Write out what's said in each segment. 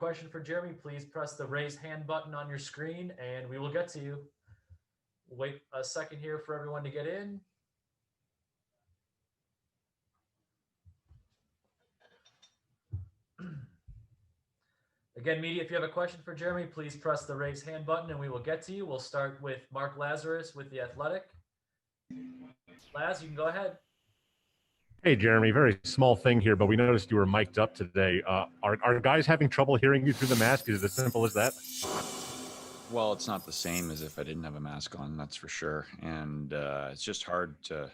question for Jeremy, please press the raise hand button on your screen and we will get to you. Wait a second here for everyone to get in. Again, media, if you have a question for Jeremy, please press the raise hand button and we will get to you. We'll start with Mark Lazarus with The Athletic. Laz, you can go ahead. Hey, Jeremy, very small thing here, but we noticed you were mic'd up today. Are guys having trouble hearing you through the mask? Is it as simple as that? Well, it's not the same as if I didn't have a mask on, that's for sure. And it's just hard to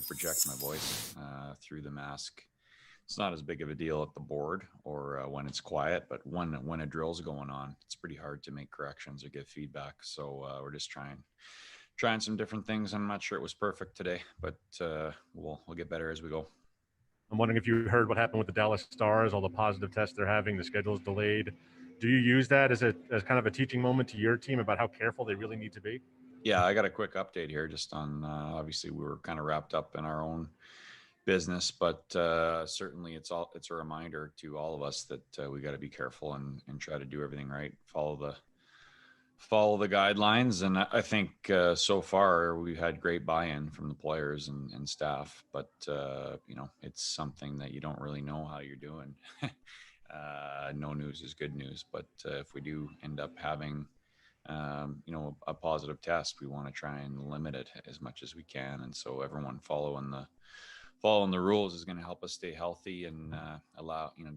project my voice through the mask. It's not as big of a deal at the board or when it's quiet, but when a drill's going on, it's pretty hard to make corrections or give feedback. So we're just trying some different things. I'm not sure it was perfect today, but we'll get better as we go. I'm wondering if you heard what happened with the Dallas Stars, all the positive tests they're having, the schedule's delayed. Do you use that as kind of a teaching moment to your team about how careful they really need to be? Yeah, I got a quick update here just on, obviously we were kind of wrapped up in our own business, but certainly it's a reminder to all of us that we got to be careful and try to do everything right, follow the guidelines. And I think so far we've had great buy-in from the players and staff, but it's something that you don't really know how you're doing. No news is good news, but if we do end up having a positive test, we want to try and limit it as much as we can. And so everyone following the rules is going to help us stay healthy and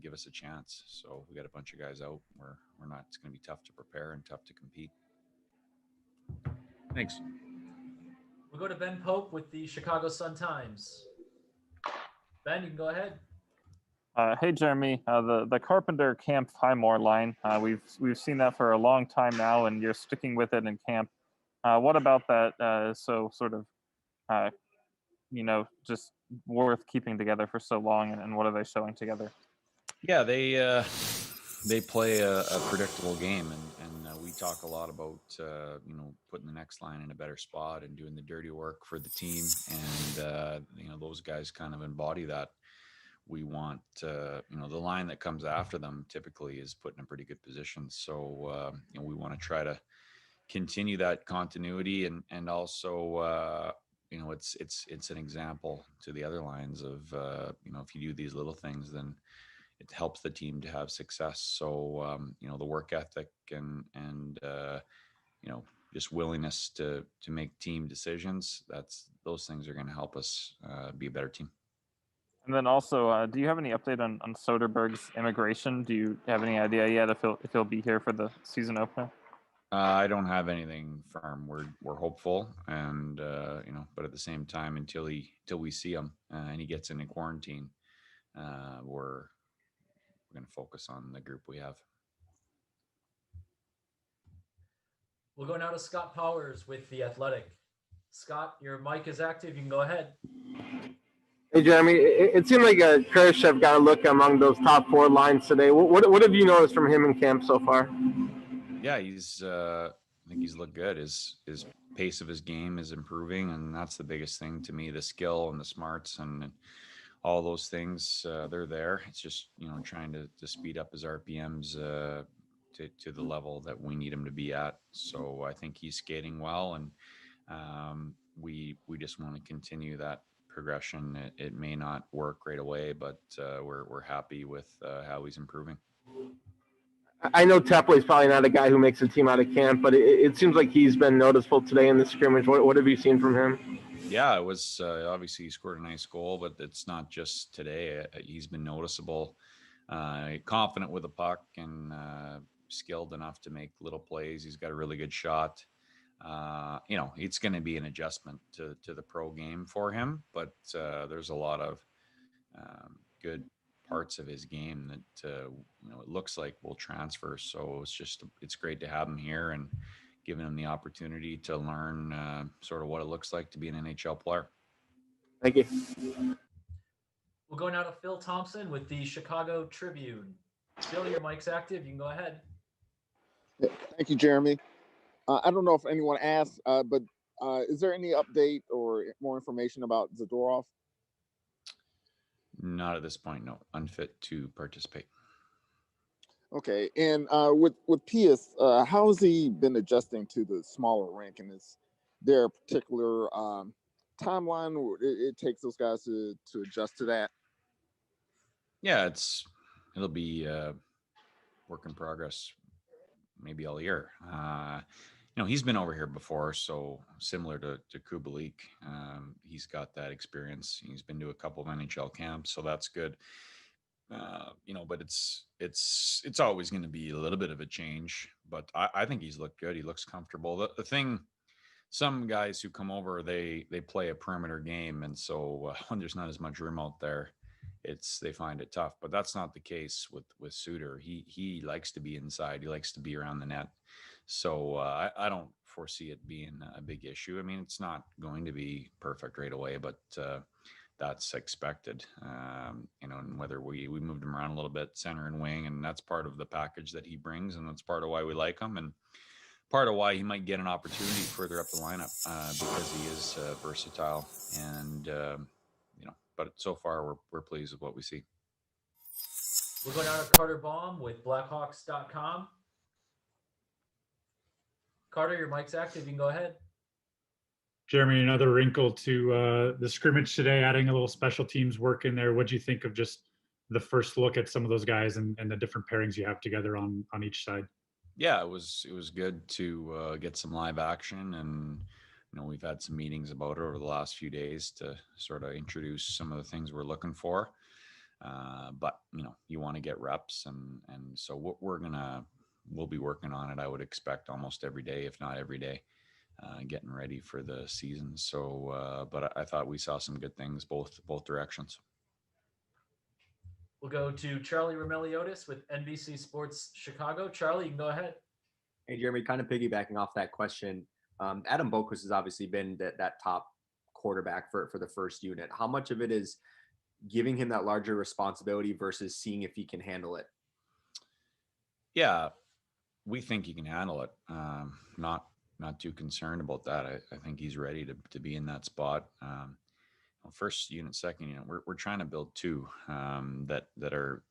give us a chance. So we got a bunch of guys out. We're not. It's going to be tough to prepare and tough to compete. Thanks. We'll go to Ben Pope with the Chicago Sun-Times. Ben, you can go ahead. Hey, Jeremy. The Carpenter Camp Highmore line. We've seen that for a long time now, and you're sticking with it in camp. What about that? So sort of, just worth keeping together for so long, and what are they showing together? Yeah, they play a predictable game, and we talk a lot about putting the next line in a better spot and doing the dirty work for the team, and those guys kind of embody that. We want the line that comes after them typically is put in a pretty good position, so we want to try to continue that continuity, and also it's an example to the other lines of if you do these little things, then it helps the team to have success. So the work ethic and just willingness to make team decisions, those things are going to help us be a better team. And then also, do you have any update on Soderberg's immigration? Do you have any idea yet if he'll be here for the season opener? I don't have anything firm. We're hopeful, and but at the same time, until we see him and he gets into quarantine, we're going to focus on the group we have. We'll go now to Scott Powers with The Athletic. Scott, your mic is active. You can go ahead. Hey, Jeremy, it seemed like Khrushchev got a look among those top four lines today. What have you noticed from him in camp so far? Yeah, I think he's looked good. His pace of his game is improving, and that's the biggest thing to me. The skill and the smarts and all those things, they're there. It's just trying to speed up his RPMs to the level that we need him to be at. So I think he's skating well, and we just want to continue that progression. It may not work right away, but we're happy with how he's improving. I know Teplay's probably not a guy who makes a team out of camp, but it seems like he's been noticeable today in the scrimmage. What have you seen from him? Yeah, it was obviously he scored a nice goal, but it's not just today. He's been noticeable, confident with the puck, and skilled enough to make little plays. He's got a really good shot. It's going to be an adjustment to the pro game for him, but there's a lot of good parts of his game that it looks like will transfer. So it's great to have him here and giving him the opportunity to learn sort of what it looks like to be an NHL player. Thank you. We'll go now to Phil Thompson with the Chicago Tribune. Phil, your mic's active. You can go ahead. Thank you, Jeremy. I don't know if anyone asked, but is there any update or more information about Zadorov? Not at this point, no. Unfit to participate. Okay, and with Pius, how has he been adjusting to the smaller rink, and is there a particular timeline where it takes those guys to adjust to that? Yeah, it'll be work in progress maybe all year. He's been over here before, so similar to Kubalik, he's got that experience. He's been to a couple of NHL camps, so that's good. But it's always going to be a little bit of a change. But I think he's looked good. He looks comfortable. The thing, some guys who come over, they play a perimeter game, and so when there's not as much room out there, they find it tough. But that's not the case with Suter. He likes to be inside. He likes to be around the net. So I don't foresee it being a big issue. I mean, it's not going to be perfect right away, but that's expected. And whether we moved him around a little bit, center and wing, and that's part of the package that he brings, and that's part of why we like him, and part of why he might get an opportunity further up the lineup because he is versatile. And but so far we're pleased with what we see. We're going on to Carter Baum with Blackhawks.com. Carter, your mic's active. You can go ahead. Jeremy, another wrinkle to the scrimmage today, adding a little special teams work in there. What do you think of just the first look at some of those guys and the different pairings you have together on each side? Yeah, it was good to get some live action, and we've had some meetings about it over the last few days to sort of introduce some of the things we're looking for. But you want to get reps, and so we'll be working on it. I would expect almost every day, if not every day, getting ready for the season. So, but I thought we saw some good things both directions. We'll go to Charlie Romeliotis with NBC Sports Chicago. Charlie, you can go ahead. Hey, Jeremy, kind of piggybacking off that question. Adam Boqvist has obviously been that top quarterback for the first unit. How much of it is giving him that larger responsibility versus seeing if he can handle it? Yeah, we think he can handle it. Not too concerned about that. I think he's ready to be in that spot. First unit, second unit, we're trying to build two that are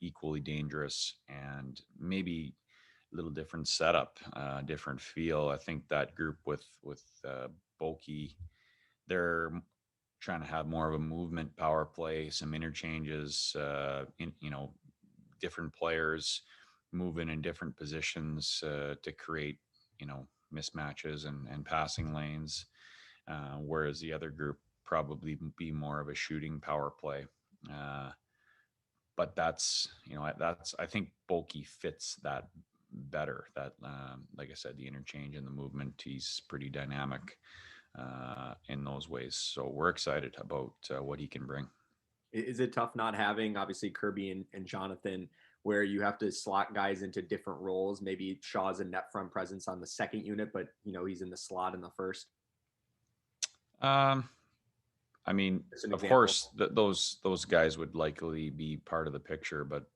equally dangerous and maybe a little different setup, different feel. I think that group with Bulky, they're trying to have more of a movement power play, some interchanges, different players moving in different positions to create mismatches and passing lanes, whereas the other group probably be more of a shooting power play. But that's I think Bulky fits that better. That like I said, the interchange and the movement, he's pretty dynamic in those ways. So we're excited about what he can bring. Is it tough not having obviously Kirby and Jonathan, where you have to slot guys into different roles? Maybe Shaw's a net front presence on the second unit, but he's in the slot in the first. I mean, of course, those guys would likely be part of the picture, but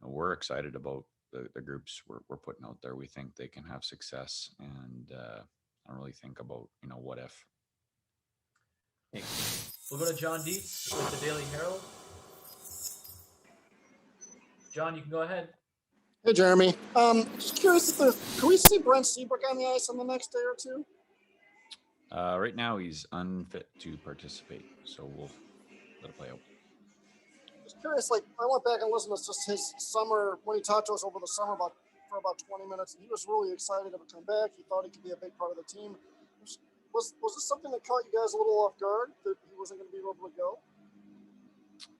we're excited about the groups we're putting out there. We think they can have success, and I don't really think about what if. We'll go to John Dietz with the Daily Herald. John, you can go ahead. Hey, Jeremy. Just curious can we see Brent Seabrook on the ice on the next day or two? Right now, he's unfit to participate, so we'll let it play out. Just curious, I went back and listened to just his summer, when he talked to us over the summer for about 20 minutes, and he was really excited to come back. He thought he could be a big part of the team. Was this something that caught you guys a little off guard, that he wasn't going to be able to go?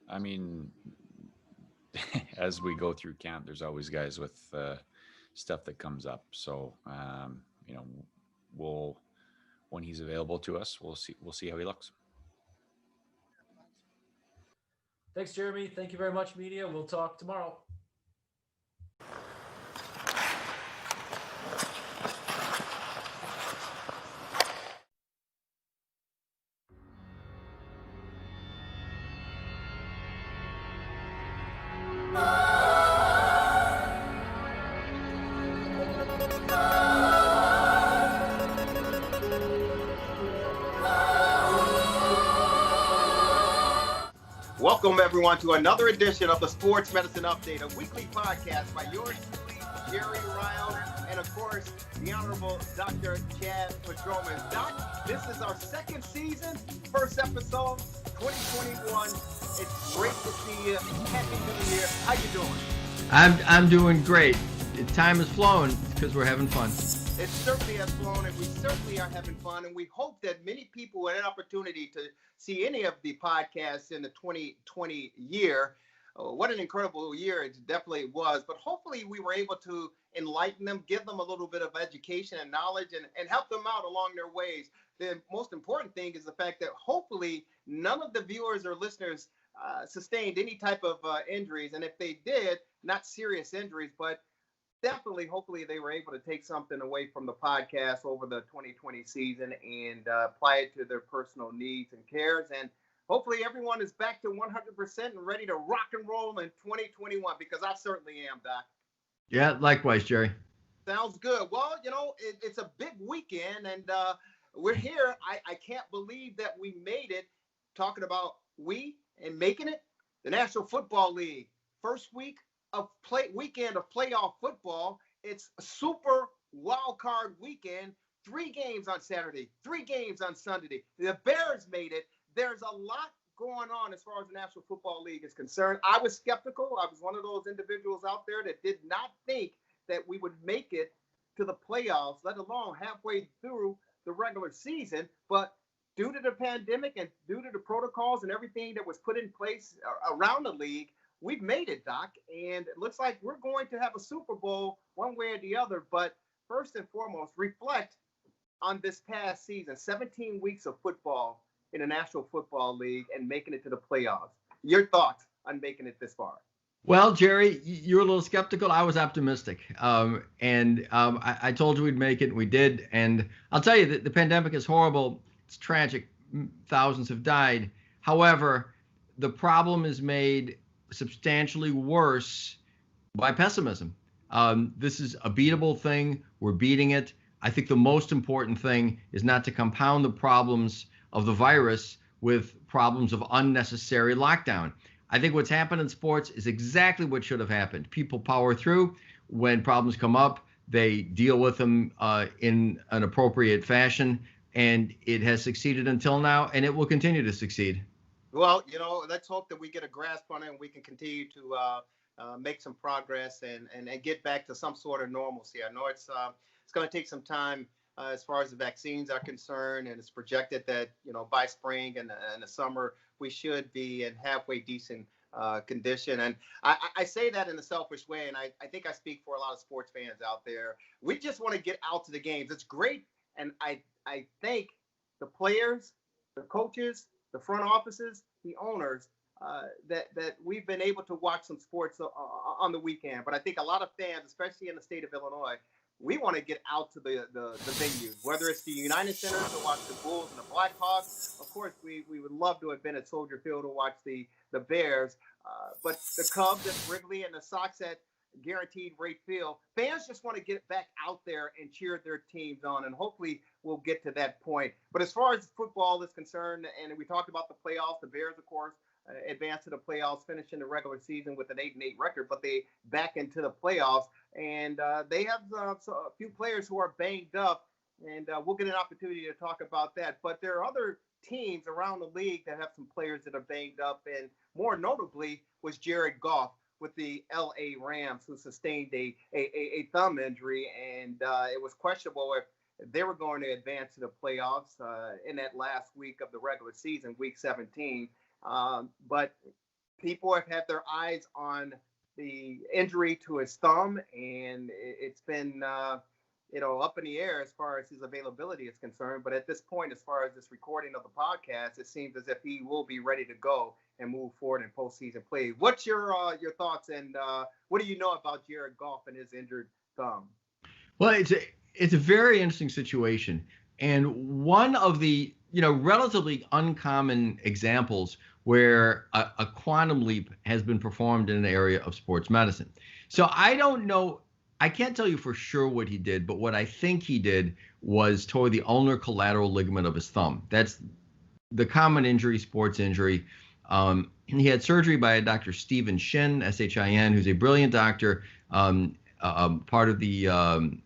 I mean, as we go through camp, there's always guys with stuff that comes up. So, when he's available to us, we'll see how he looks. Thanks, Jeremy. Thank you very much, media. We'll talk tomorrow. Welcome, everyone, to another edition of the Sports Medicine Update, a weekly podcast by yours truly, Jerry Ryle, and, of course, the Honorable Dr. Chad Padroman. Doc, this is our second season, first episode, 2021. It's great to see you. Happy New Year. How you doing? I'm doing great. Time has flown because we're having fun. It certainly has flown, and we certainly are having fun, and we hope that many people will have an opportunity to see any of the podcasts in the 2020 year. What an incredible year it definitely was, but hopefully we were able to enlighten them, give them a little bit of education and knowledge, and help them out along their ways. The most important thing is the fact that hopefully none of the viewers or listeners sustained any type of injuries, and if they did, not serious injuries, but definitely, hopefully they were able to take something away from the podcast over the 2020 season and apply it to their personal needs and cares. And hopefully everyone is back to 100% and ready to rock and roll in 2021, because I certainly am, Doc. Yeah, likewise, Jerry. Sounds good. Well, you know, it's a big weekend, and we're here. I can't believe that we made it, talking about we and making it, the National Football League. First weekend of playoff football. It's a super wild card weekend. 3 games on Saturday, 3 games on Sunday. The Bears made it. There's a lot going on as far as the National Football League is concerned. I was skeptical. I was one of those individuals out there that did not think that we would make it to the playoffs, let alone halfway through the regular season. But due to the pandemic and due to the protocols and everything that was put in place around the league, we've made it, Doc, and it looks like we're going to have a Super Bowl one way or the other. But first and foremost, reflect on this past season, 17 weeks of football in the National Football League and making it to the playoffs. Your thoughts on making it this far? Well, Jerry, you were a little skeptical. I was optimistic. I told you we'd make it. We did. And I'll tell you that the pandemic is horrible. It's tragic. Thousands have died. However, the problem is made substantially worse by pessimism. This is a beatable thing. We're beating it. I think the most important thing is not to compound the problems of the virus with problems of unnecessary lockdown. I think what's happened in sports is exactly what should have happened. People power through. When problems come up, they deal with them in an appropriate fashion, and it has succeeded until now, and it will continue to succeed. Well, you know, let's hope that we get a grasp on it and we can continue to make some progress and get back to some sort of normalcy. I know it's going to take some time as far as the vaccines are concerned, and it's projected that, you know, by spring and the summer, we should be in halfway decent condition. And I say that in a selfish way, and I think I speak for a lot of sports fans out there. We just want to get out to the games. It's great, and I thank the players, the coaches, the front offices, the owners, that we've been able to watch some sports on the weekend. But I think a lot of fans, especially in the state of Illinois, we want to get out to the venue, whether it's the United Center to watch the Bulls and the Blackhawks. Of course, we would love to have been at Soldier Field to watch the Bears. But the Cubs at Wrigley and the Sox at Guaranteed Rate Field, fans just want to get back out there and cheer their teams on, and hopefully we'll get to that point. But as far as football is concerned, and we talked about the playoffs, the Bears, of course, advanced to the playoffs, finishing the regular season with an 8-8 record, but they back into the playoffs, and they have a few players who are banged up, and we'll get an opportunity to talk about that. But there are other teams around the league that have some players that are banged up, and more notably was Jared Goff with the LA Rams, who sustained a thumb injury, and it was questionable if they were going to advance to the playoffs in that last week of the regular season, week 17. But people have had their eyes on the injury to his thumb, and it's been up in the air as far as his availability is concerned. But at this point, as far as this recording of the podcast, it seems as if he will be ready to go and move forward in postseason play. What's your thoughts, and what do you know about Jared Goff and his injured thumb? Well, it's a very interesting situation, and one of the relatively uncommon examples where a quantum leap has been performed in an area of sports medicine. So I don't know. I can't tell you for sure what he did, but what I think he did was tore the ulnar collateral ligament of his thumb. That's the common injury, sports injury. He had surgery by Dr. Stephen Shin, S-H-I-N, who's a brilliant doctor, part of the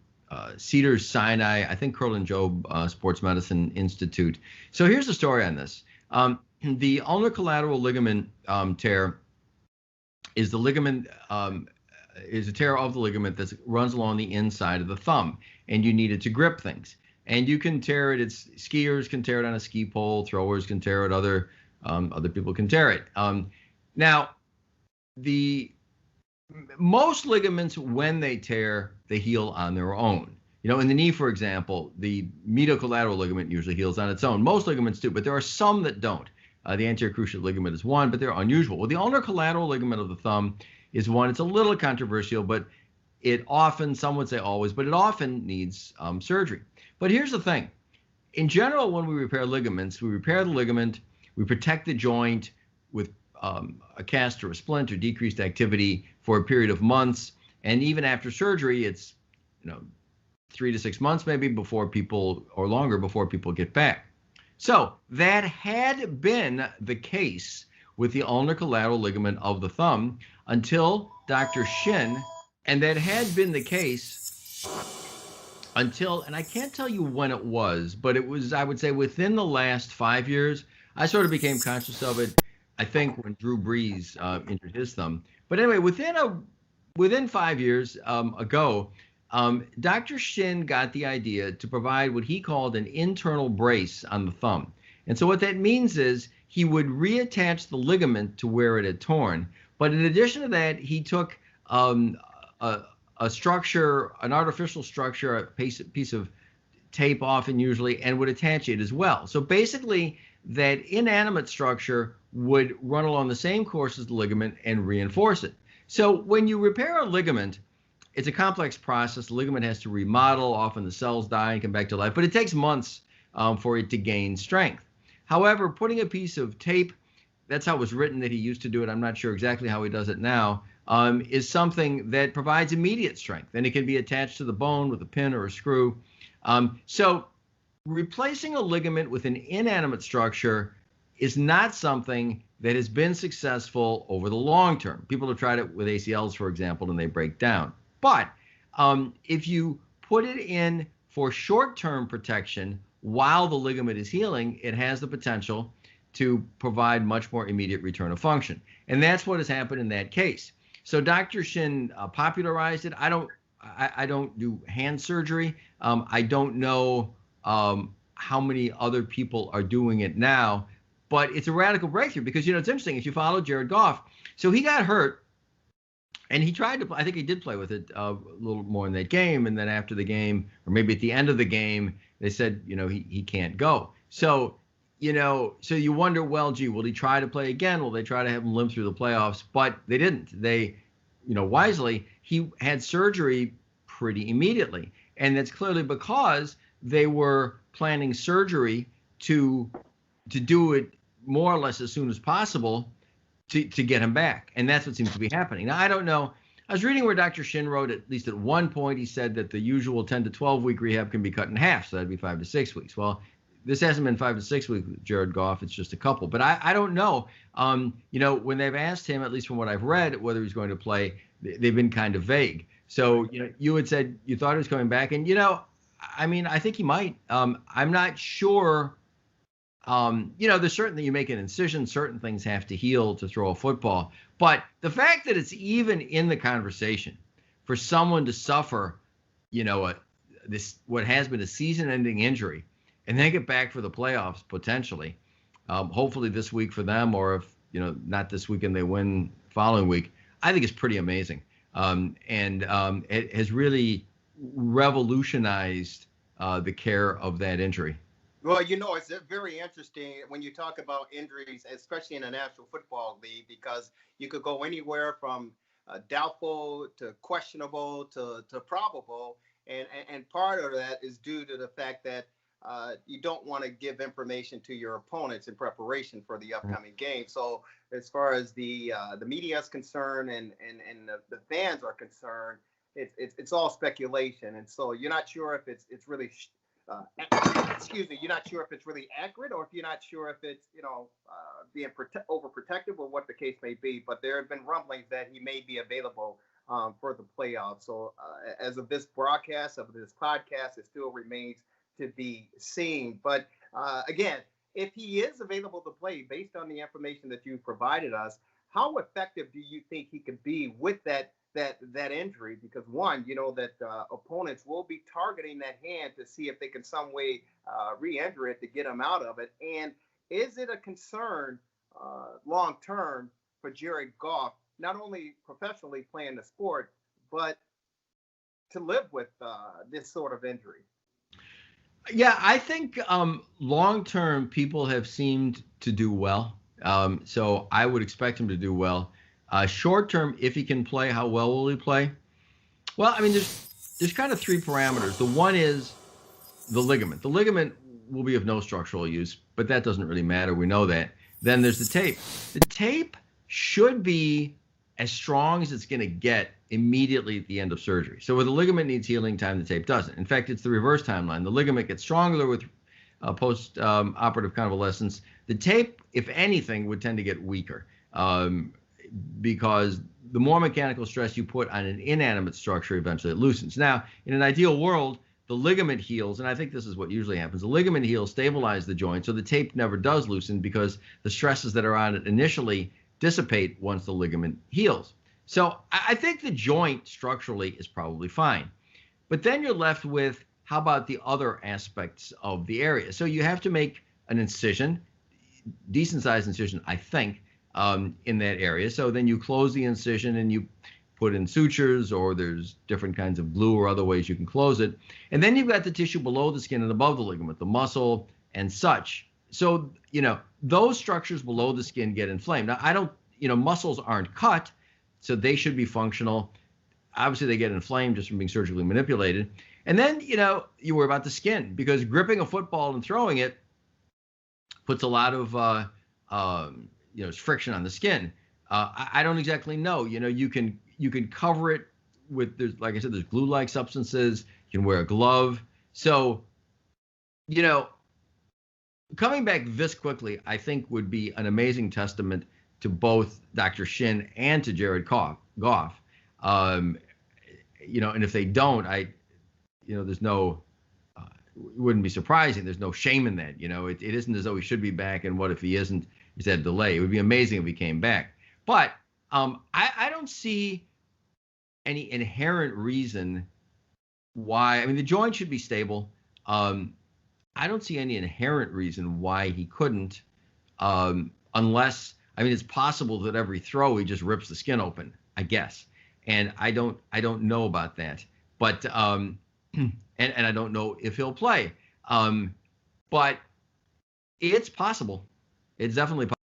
Cedars Sinai, I think Curlin Job Sports Medicine Institute. So here's the story on this. The ulnar collateral ligament tear is the ligament is a tear of the ligament that runs along the inside of the thumb, and you need it to grip things. And you can tear it. It's skiers can tear it on a ski pole, throwers can tear it, other people can tear it. Now, most ligaments, when they tear, they heal on their own. You know, in the knee, for example, the medial collateral ligament usually heals on its own. Most ligaments do, but there are some that don't. The anterior cruciate ligament is one, but they're unusual. Well, the ulnar collateral ligament of the thumb is one. It's a little controversial, but it often, some would say always, but it often needs surgery. But here's the thing. In general, when we repair ligaments, we repair the ligament, we protect the joint with a cast or a splint or decreased activity for a period of months. And even after surgery, it's 3 to 6 months maybe before people, or longer, before people get back. So that had been the case with the ulnar collateral ligament of the thumb until Dr. Shin, and that had been the case until, and I can't tell you when it was, but it was, I would say, within the last 5 years. I sort of became conscious of it, I think, when Drew Brees injured his thumb. But anyway, within 5 years ago, Dr. Shin got the idea to provide what he called an internal brace on the thumb. And so what that means is he would reattach the ligament to where it had torn. But in addition to that, he took a structure, an artificial structure, a piece of tape often usually, and would attach it as well. So basically, that inanimate structure would run along the same course as the ligament and reinforce it. So when you repair a ligament, it's a complex process. The ligament has to remodel. Often the cells die and come back to life, but it takes months for it to gain strength. However, putting a piece of tape, that's how it was written that he used to do it, I'm not sure exactly how he does it now, is something that provides immediate strength, and it can be attached to the bone with a pin or a screw. So replacing a ligament with an inanimate structure is not something that has been successful over the long term. People have tried it with ACLs, for example, and they break down. But if you put it in for short-term protection while the ligament is healing, it has the potential to provide much more immediate return of function. And that's what has happened in that case. So Dr. Shin popularized it. I don't do hand surgery. I don't know how many other people are doing it now, but it's a radical breakthrough because, it's interesting. If you follow Jared Goff, so he got hurt and he tried to, I think he did play with it a little more in that game. And then after the game, or maybe at the end of the game, they said, he can't go. So, so you wonder, well, gee, will he try to play again? Will they try to have him limp through the playoffs? But they didn't. They, wisely, he had surgery pretty immediately. And that's clearly because they were planning surgery to do it more or less as soon as possible to get him back. And that's what seems to be happening. Now, I don't know. I was reading where Dr. Shin wrote, at least at one point, he said that the usual 10 to 12 week rehab can be cut in half. So that'd be 5 to 6 weeks. Well, this hasn't been 5 to 6 weeks with Jared Goff. It's just a couple. But I don't know. When they've asked him, at least from what I've read, whether he's going to play, they've been kind of vague. So, you had said you thought he was coming back. And, I think he might. I'm not sure. There's certainly, you make an incision, certain things have to heal to throw a football. But the fact that it's even in the conversation for someone to suffer, what has been a season-ending injury, and then get back for the playoffs potentially, hopefully this week for them, or if not this weekend they win following week, I think it's pretty amazing. It has really revolutionized the care of that injury. Well, it's very interesting when you talk about injuries, especially in the National Football League, because you could go anywhere from doubtful to questionable to probable. And part of that is due to the fact that you don't want to give information to your opponents in preparation for the upcoming game. So as far as the media is concerned and the fans are concerned, it's all speculation. And so you're not sure if it's really excuse me, you're not sure if it's really accurate or if you're not sure if it's, being overprotective or what the case may be. But there have been rumblings that he may be available for the playoffs. So as of this broadcast, of this podcast, it still remains to be seen. But again, if he is available to play, based on the information that you provided us, how effective do you think he could be with that injury? Because one, that opponents will be targeting that hand to see if they can some way re-injure it to get him out of it. And is it a concern long term for Jared Goff, not only professionally playing the sport, but to live with this sort of injury? Yeah, I think long term people have seemed to do well. So I would expect him to do well. Short term, if he can play, how well will he play? Well, I mean, there's kind of three parameters. The one is the ligament. The ligament will be of no structural use, but that doesn't really matter. We know that. Then there's the tape. The tape should be as strong as it's going to get immediately at the end of surgery. So where the ligament needs healing time, the tape doesn't. In fact, it's the reverse timeline. The ligament gets stronger with post-operative convalescence. The tape, if anything, would tend to get weaker because the more mechanical stress you put on an inanimate structure, eventually it loosens. Now, in an ideal world, the ligament heals, and I think this is what usually happens. The ligament heals, stabilize the joint, so the tape never does loosen because the stresses that are on it initially dissipate once the ligament heals. So I think the joint structurally is probably fine. But then you're left with, how about the other aspects of the area? So you have to make an incision, decent sized incision, I think, in that area. So then you close the incision and you put in sutures, or there's different kinds of glue or other ways you can close it. And then you've got the tissue below the skin and above the ligament, the muscle and such. So, those structures below the skin get inflamed. Now, muscles aren't cut, so they should be functional. Obviously, they get inflamed just from being surgically manipulated. And then, you worry about the skin, because gripping a football and throwing it puts a lot of, friction on the skin. I don't exactly know. You can cover it with, like I said, there's glue-like substances. You can wear a glove. So, coming back this quickly, I think would be an amazing testament to both Dr. Shin and to Jared Goff. And if they don't, there's no, it wouldn't be surprising. There's no shame in that. It isn't as though he should be back, and what if he isn't? He's had a delay. It would be amazing if he came back. But I don't see any inherent reason why. I mean, the joint should be stable. I don't see any inherent reason why he couldn't, unless, it's possible that every throw he just rips the skin open, I guess. And I don't know about that. But and I don't know if he'll play. But it's possible. It's definitely possible.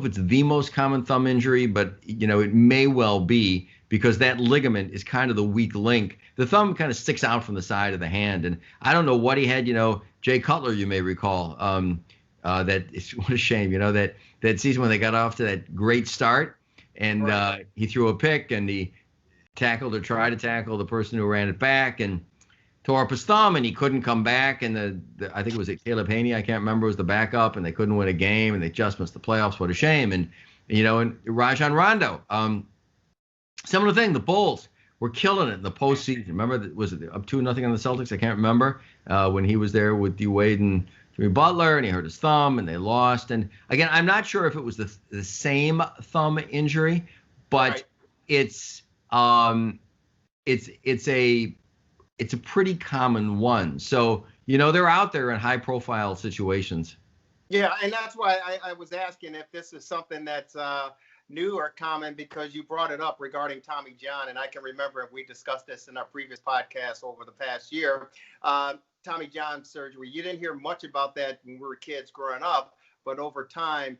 it's the most common thumb injury, but it may well be, because that ligament is kind of the weak link. The thumb kind of sticks out from the side of the hand, and I don't know what he had. Jay Cutler, you may recall, that what a shame, that season when they got off to that great start, and he threw a pick, and he tackled or tried to tackle the person who ran it back, and tore up his thumb, and he couldn't come back. And I think it was Caleb Haney, I can't remember, was the backup, and they couldn't win a game, and they just missed the playoffs. What a shame. And and Rajon Rondo, similar thing. The Bulls were killing it in the postseason. Remember, was it up 2-0 on the Celtics? I can't remember when he was there with D Wade and Jimmy Butler, and he hurt his thumb, and they lost. And again, I'm not sure if it was the same thumb injury, but it's a pretty common one. So, they're out there in high profile situations. Yeah. And that's why I was asking if this is something that's new or common, because you brought it up regarding Tommy John. And I can remember we discussed this in our previous podcast over the past year. Tommy John surgery. You didn't hear much about that when we were kids growing up, but over time,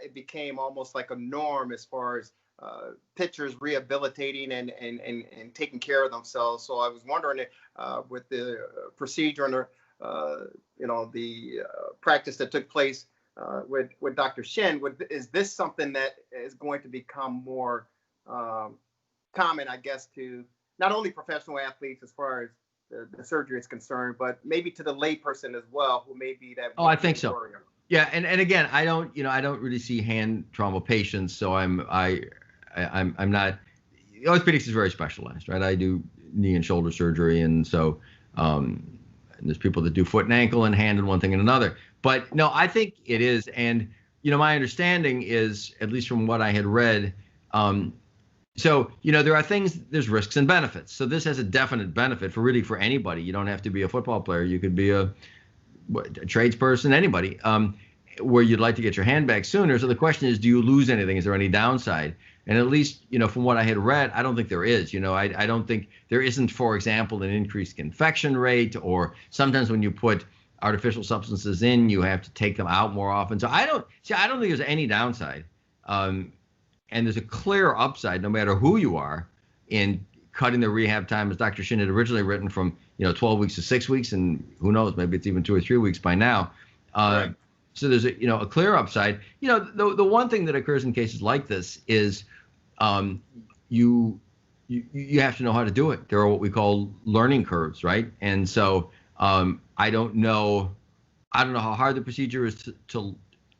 it became almost like a norm as far as pitchers rehabilitating and taking care of themselves. So I was wondering with the procedure and the practice that took place with Dr. Shin, is this something that is going to become more common, I guess, to not only professional athletes as far as the surgery is concerned, but maybe to the layperson as well, who may be that. Oh, I think so. Warrior. Yeah, and again, I don't really see hand trauma patients, so I'm not. Orthopedics is very specialized, right? I do knee and shoulder surgery, and so and there's people that do foot and ankle and hand and one thing and another. But no, I think it is, and my understanding is, at least from what I had read, so there are things, there's risks and benefits. So this has a definite benefit for anybody. You don't have to be a football player. You could be a tradesperson, anybody, where you'd like to get your hand back sooner. So the question is, do you lose anything? Is there any downside? And at least, from what I had read, I don't think there is. I don't think there isn't, for example, an increased infection rate, or sometimes when you put artificial substances in, you have to take them out more often. So I don't think there's any downside. And there's a clear upside, no matter who you are, in cutting the rehab time, as Dr. Shin had originally written, from 12 weeks to 6 weeks, and who knows, maybe it's even 2 or 3 weeks by now. Right. So there's a clear upside. The one thing that occurs in cases like this is you have to know how to do it. There are what we call learning curves, right? And so I don't know how hard the procedure is to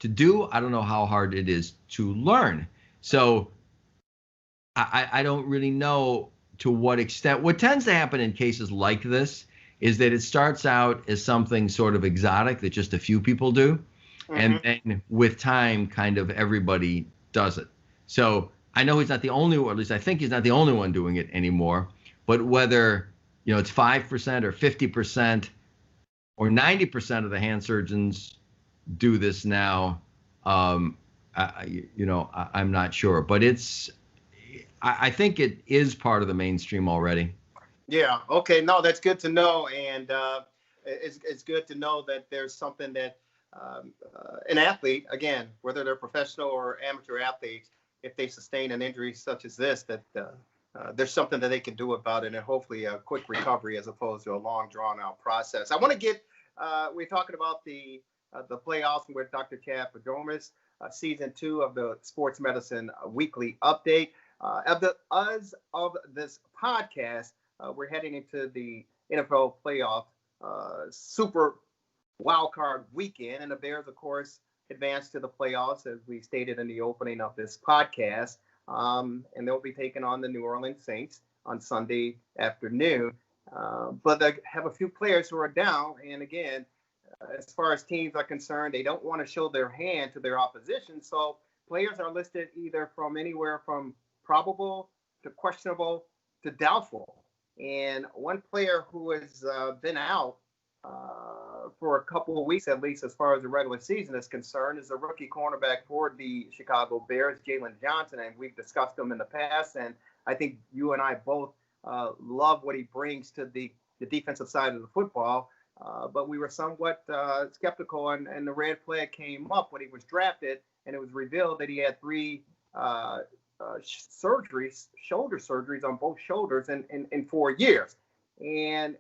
do. I don't know how hard it is to learn. So I don't really know to what extent. What tends to happen in cases like this is that it starts out as something sort of exotic that just a few people do. And then with time, kind of everybody does it. So I know he's not the only one, or at least I think he's not the only one doing it anymore. But whether, it's 5% or 50% or 90% of the hand surgeons do this now, I'm not sure. But I think it is part of the mainstream already. Yeah. Okay. No, that's good to know. And it's good to know that there's something that an athlete, again, whether they're professional or amateur athletes, if they sustain an injury such as this, that there's something that they can do about it, and hopefully a quick recovery as opposed to a long, drawn-out process. I want to get, we're talking about the playoffs with Dr. Chad Padomis, season 2 of the Sports Medicine Weekly Update. As of this podcast, we're heading into the NFL playoff super wild card weekend, and the Bears, of course, advanced to the playoffs, as we stated in the opening of this podcast, and they'll be taking on the New Orleans Saints on Sunday afternoon. But they have a few players who are down, and again, as far as teams are concerned, they don't want to show their hand to their opposition, so players are listed either from anywhere from probable to questionable to doubtful. And one player who has been out for a couple of weeks, at least as far as the regular season is concerned, is a rookie cornerback for the Chicago Bears, Jalen Johnson, and we've discussed him in the past, and I think you and I both love what he brings to the defensive side of the football, but we were somewhat skeptical, and the red flag came up when he was drafted, and it was revealed that he had three surgeries, shoulder surgeries on both shoulders in 4 years. And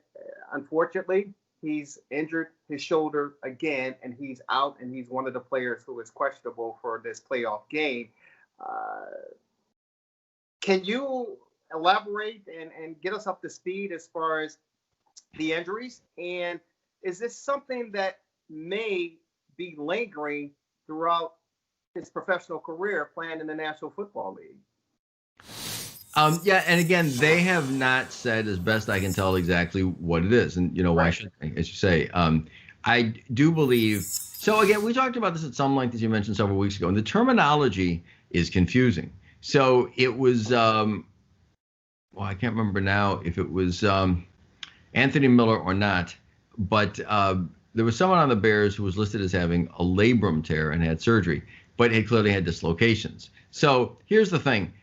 unfortunately, he's injured his shoulder again, and he's out, and he's one of the players who is questionable for this playoff game. Can you elaborate and get us up to speed as far as the injuries? And is this something that may be lingering throughout his professional career playing in the National Football League? Yeah, and again, they have not said, as best I can tell, exactly what it is. And, why should they, as you say? I do believe. So, again, we talked about this at some length, as you mentioned several weeks ago, and the terminology is confusing. So it was, well, I can't remember now if it was Anthony Miller or not, but there was someone on the Bears who was listed as having a labrum tear and had surgery, but had clearly had dislocations. So here's the thing.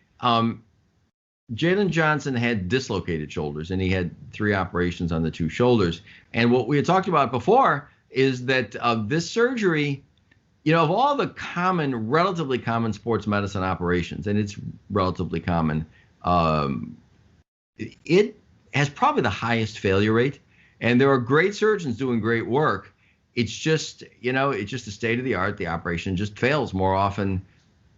Jalen Johnson had dislocated shoulders, and he had 3 operations on the 2 shoulders. And what we had talked about before is that this surgery, of all the relatively common sports medicine operations, and it's relatively common, it has probably the highest failure rate. And there are great surgeons doing great work. It's just, it's just the state of the art. The operation just fails more often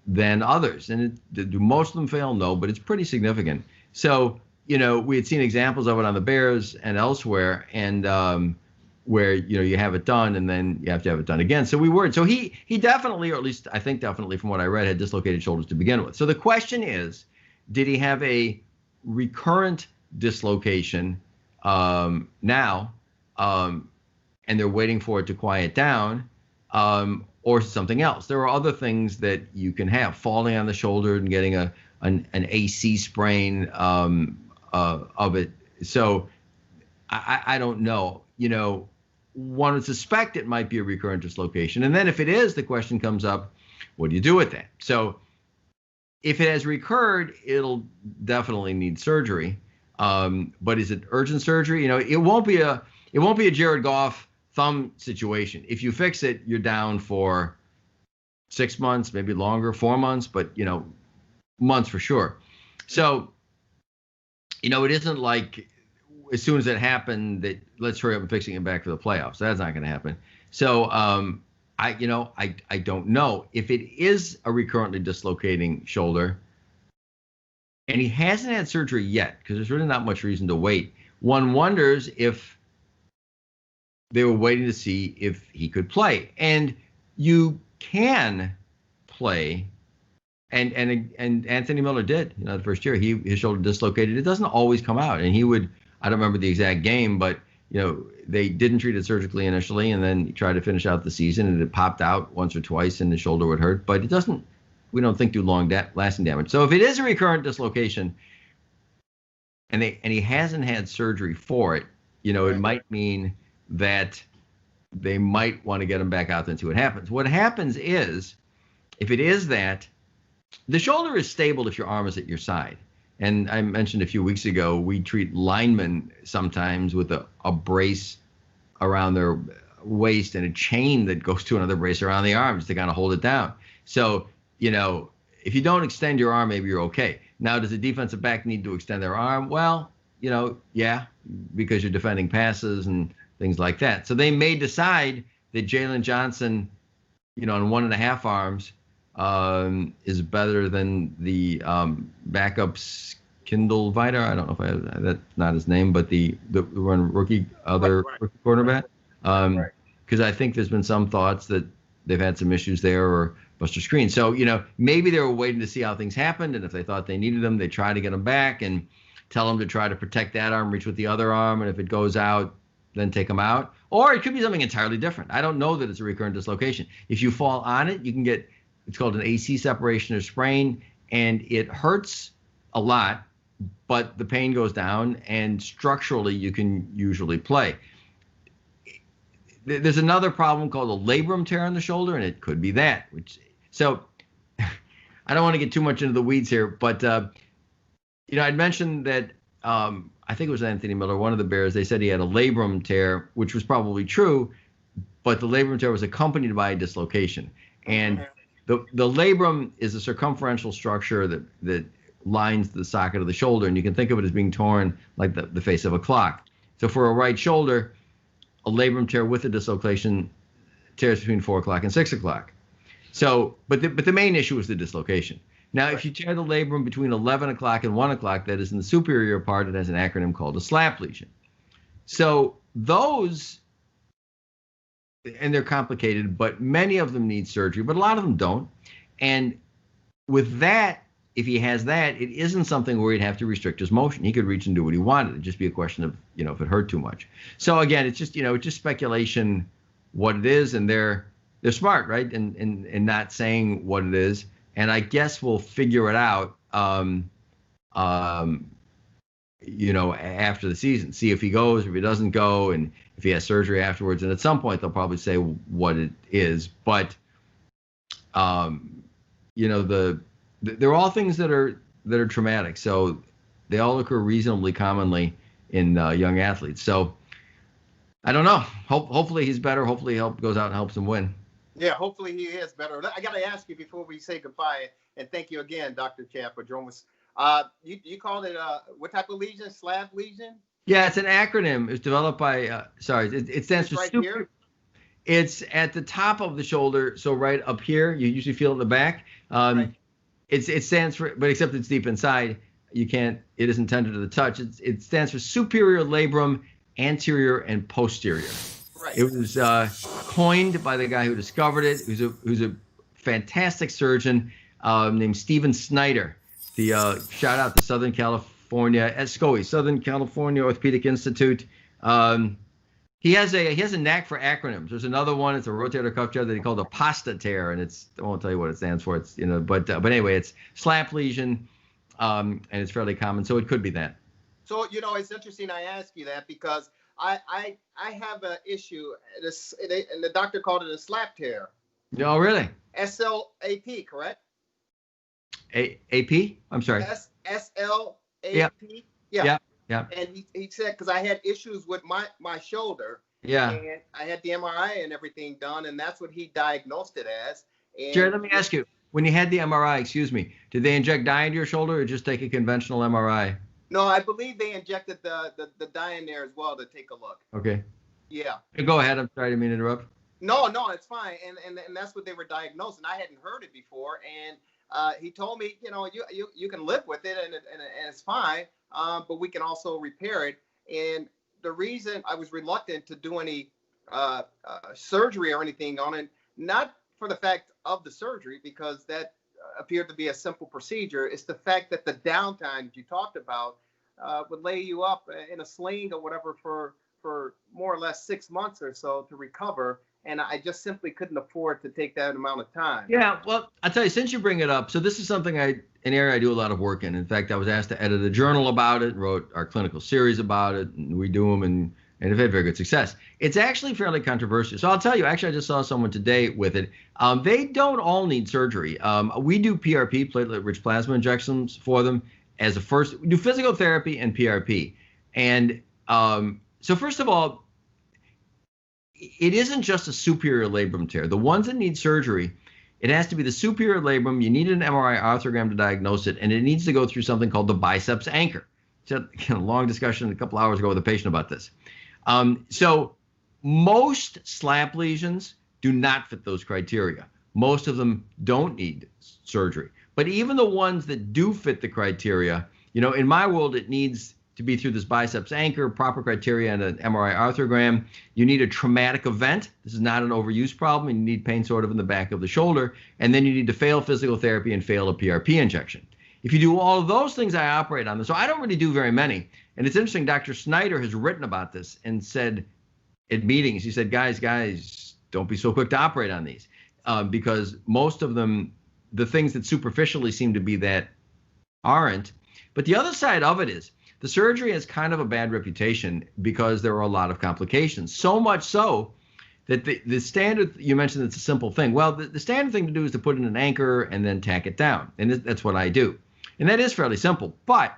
than others. And do most of them fail? No, but it's pretty significant. So, we had seen examples of it on the Bears and elsewhere, and where, you have it done and then you have to have it done again. So we worried. So he definitely, or at least I think definitely from what I read, had dislocated shoulders to begin with. So the question is, did he have a recurrent dislocation now, and they're waiting for it to quiet down, or something else? There are other things that you can have, falling on the shoulder and getting an AC sprain of it. So I don't know. One would suspect it might be a recurrent dislocation. And then if it is, the question comes up, what do you do with that? So if it has recurred, it'll definitely need surgery. But is it urgent surgery? It won't be a Jared Goff thumb situation. If you fix it, you're down for 6 months, maybe longer, 4 months, but months for sure. So, it isn't like as soon as it happened that let's hurry up and fixing it back for the playoffs. That's not going to happen. So, I don't know if it is a recurrently dislocating shoulder, and he hasn't had surgery yet because there's really not much reason to wait. One wonders if they were waiting to see if he could play, and you can play. And Anthony Miller did, the first year his shoulder dislocated. It doesn't always come out, and he would. I don't remember the exact game, but they didn't treat it surgically initially, and then he tried to finish out the season, and it popped out once or twice, and the shoulder would hurt. But it doesn't. We don't think do long-lasting damage. So if it is a recurrent dislocation, and he hasn't had surgery for it, it might mean that they might want to get him back out there and see what happens. What happens is, if it is that, the shoulder is stable if your arm is at your side. And I mentioned a few weeks ago, we treat linemen sometimes with a brace around their waist and a chain that goes to another brace around the arms to kind of hold it down. So, if you don't extend your arm, maybe you're okay. Now, does the defensive back need to extend their arm? Well, yeah, because you're defending passes and things like that. So they may decide that Jalen Johnson, on 1.5 arms, is better than the backups Kindle Viter. I don't know if that's not his name, but the rookie cornerback. Because I think there's been some thoughts that they've had some issues there, or Buster Screen. So, maybe they were waiting to see how things happened, and if they thought they needed him, they try to get him back and tell him to try to protect that arm, reach with the other arm, and if it goes out, then take him out. Or it could be something entirely different. I don't know that it's a recurrent dislocation. If you fall on it, you can get, it's called an AC separation or sprain, and it hurts a lot, but the pain goes down, and structurally you can usually play. There's another problem called a labrum tear in the shoulder, and it could be that. So I don't want to get too much into the weeds here, but I'd mentioned that I think it was Anthony Miller, one of the Bears. They said he had a labrum tear, which was probably true, but the labrum tear was accompanied by a dislocation. And The labrum is a circumferential structure that lines the socket of the shoulder, and you can think of it as being torn like the face of a clock. So for a right shoulder, a labrum tear with a dislocation tears between 4 o'clock and 6 o'clock. So, but the main issue is the dislocation. Now, if you tear the labrum between 11 o'clock and 1 o'clock, that is in the superior part, it has an acronym called a slap lesion. So those, and they're complicated, but many of them need surgery, but a lot of them don't. And with that, if he has that, it isn't something where he'd have to restrict his motion. He could reach and do what he wanted. It'd just be a question of, if it hurt too much. So again, it's just, it's just speculation what it is, and they're smart, right? And not saying what it is. And I guess we'll figure it out, after the season, see if he goes, if he doesn't go, and if he has surgery afterwards. And at some point, they'll probably say what it is. But, they're all things that are traumatic. So they all occur reasonably commonly in young athletes. So I don't know. Hopefully he's better. Hopefully he goes out and helps them win. Yeah, hopefully he is better. I got to ask you before we say goodbye, and thank you again, Dr. Champ, for joining us. You called it what type of lesion? Slab lesion? Yeah, it's an acronym. It's developed by it stands for right here? It's at the top of the shoulder, so right up here. You usually feel it in the back. Right. It stands for, but except it's deep inside. You can't. It isn't tender to the touch. It stands for superior labrum, anterior and posterior. Right. It was coined by the guy who discovered it, who's a fantastic surgeon named Stephen Snyder. The shout out to Southern California, SCOE, Southern California Orthopedic Institute. He has a knack for acronyms. There's another one. It's a rotator cuff tear that he called a pasta tear, and I won't tell you what it stands for. It's but anyway, it's slap lesion, and it's fairly common, so it could be that. So it's interesting I ask you that because I have an issue. And the doctor called it a slap tear. Oh, really? SLAP, correct? AP? I'm sorry. SLAP. Yeah. Yeah. And he said, because I had issues with my shoulder. Yeah. And I had the MRI and everything done, and that's what he diagnosed it as. And Jared, let me ask you, when you had the MRI, did they inject dye into your shoulder or just take a conventional MRI? No, I believe they injected the dye in there as well to take a look. Okay. Yeah. Go ahead. I'm sorry, I didn't mean to interrupt. No, it's fine. And that's what they were diagnosed, and I hadn't heard it before. And he told me, you can live with it and it's fine, but we can also repair it. And the reason I was reluctant to do any surgery or anything on it, not for the fact of the surgery, because that appeared to be a simple procedure. It's the fact that the downtime that you talked about would lay you up in a sling or whatever for more or less 6 months or so to recover. And I just simply couldn't afford to take that amount of time. Yeah, well, I'll tell you, since you bring it up, so this is something an area I do a lot of work in. In fact, I was asked to edit a journal about it, wrote our clinical series about it, and we do them and have had very good success. It's actually fairly controversial. So I'll tell you, actually, I just saw someone today with it. They don't all need surgery. We do PRP, platelet-rich plasma injections for them as a first. We do physical therapy and PRP. And so first of all, it isn't just a superior labrum tear. The ones that need surgery, it has to be the superior labrum. You need an MRI arthrogram to diagnose it, and it needs to go through something called the biceps anchor. So, a long discussion a couple hours ago with a patient about this. So most slap lesions do not fit those criteria. Most of them don't need surgery. But even the ones that do fit the criteria, in my world, it needs to be through this biceps anchor, proper criteria, and an MRI arthrogram. You need a traumatic event. This is not an overuse problem. You need pain sort of in the back of the shoulder. And then you need to fail physical therapy and fail a PRP injection. If you do all of those things, I operate on them. So I don't really do very many. And it's interesting, Dr. Snyder has written about this and said at meetings, he said, guys, don't be so quick to operate on these. Because most of them, the things that superficially seem to be that aren't. But the other side of it is, the surgery has kind of a bad reputation because there are a lot of complications. So much so that the standard, you mentioned it's a simple thing. Well, the standard thing to do is to put in an anchor and then tack it down. And that's what I do. And that is fairly simple. But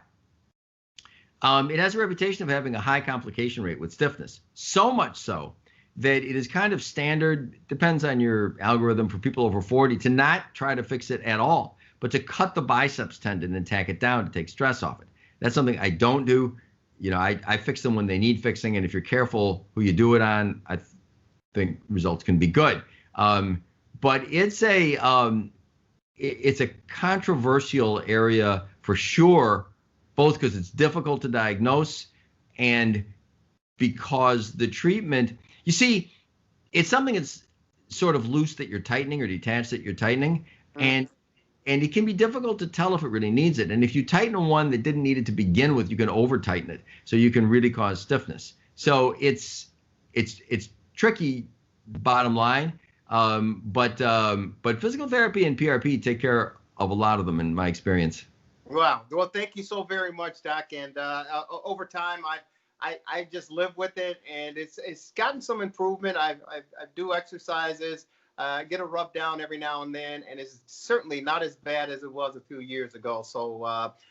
it has a reputation of having a high complication rate with stiffness. So much so that it is kind of standard, depends on your algorithm for people over 40, to not try to fix it at all, but to cut the biceps tendon and tack it down to take stress off it. That's something I don't do. You know, I fix them when they need fixing, and if you're careful who you do it on, I think results can be good. But it's a controversial area for sure, both because it's difficult to diagnose and because the treatment, you see, it's something that's sort of loose that you're tightening or detached that you're tightening. And it can be difficult to tell if it really needs it. And if you tighten one that didn't need it to begin with, you can over tighten it. So you can really cause stiffness. So it's tricky, bottom line. But physical therapy and PRP take care of a lot of them in my experience. Wow. Well, thank you so very much, Doc. And over time, I just live with it, and it's gotten some improvement. I do exercises, get a rub down every now and then, and it's certainly not as bad as it was a few years ago. So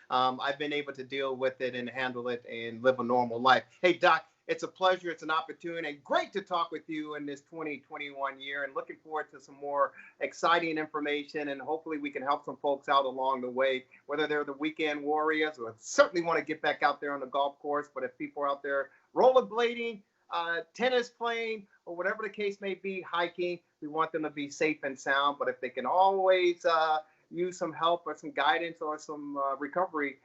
I've been able to deal with it and handle it and live a normal life. Hey, Doc, it's a pleasure. It's an opportunity, and great to talk with you in this 2021 year, and looking forward to some more exciting information, and hopefully we can help some folks out along the way, whether they're the weekend warriors or certainly want to get back out there on the golf course. But if people are out there rollerblading, tennis playing, or whatever the case may be, hiking, we want them to be safe and sound. But if they can always use some help or some guidance or some recovery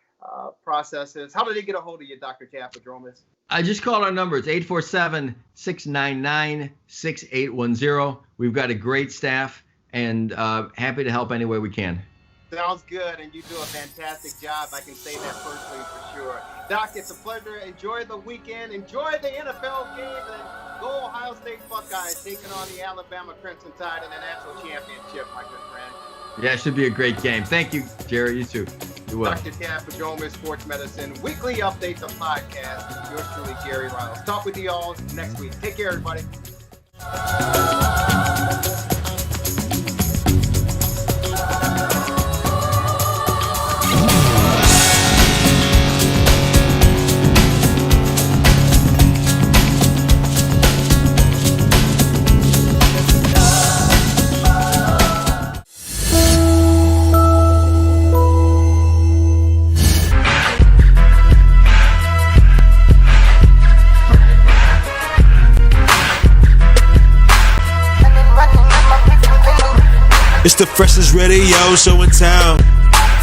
processes, how do they get a hold of you, Dr. Chapadromas? I just called our number. It's 847-699-6810. We've got a great staff, and happy to help any way we can. Sounds good, and you do a fantastic job. I can say that personally for sure. Doc, it's a pleasure. Enjoy the weekend. Enjoy the NFL games, and go Ohio State Buckeyes taking on the Alabama Crimson Tide in the national championship, my good friend. Yeah, it should be a great game. Thank you, Jerry. You too. You will. Dr. Chapadromas, Sports Medicine, weekly updates of podcast. Yours truly, Jerry Riles. Talk with you all next week. Take care, everybody. It's the freshest radio show in town.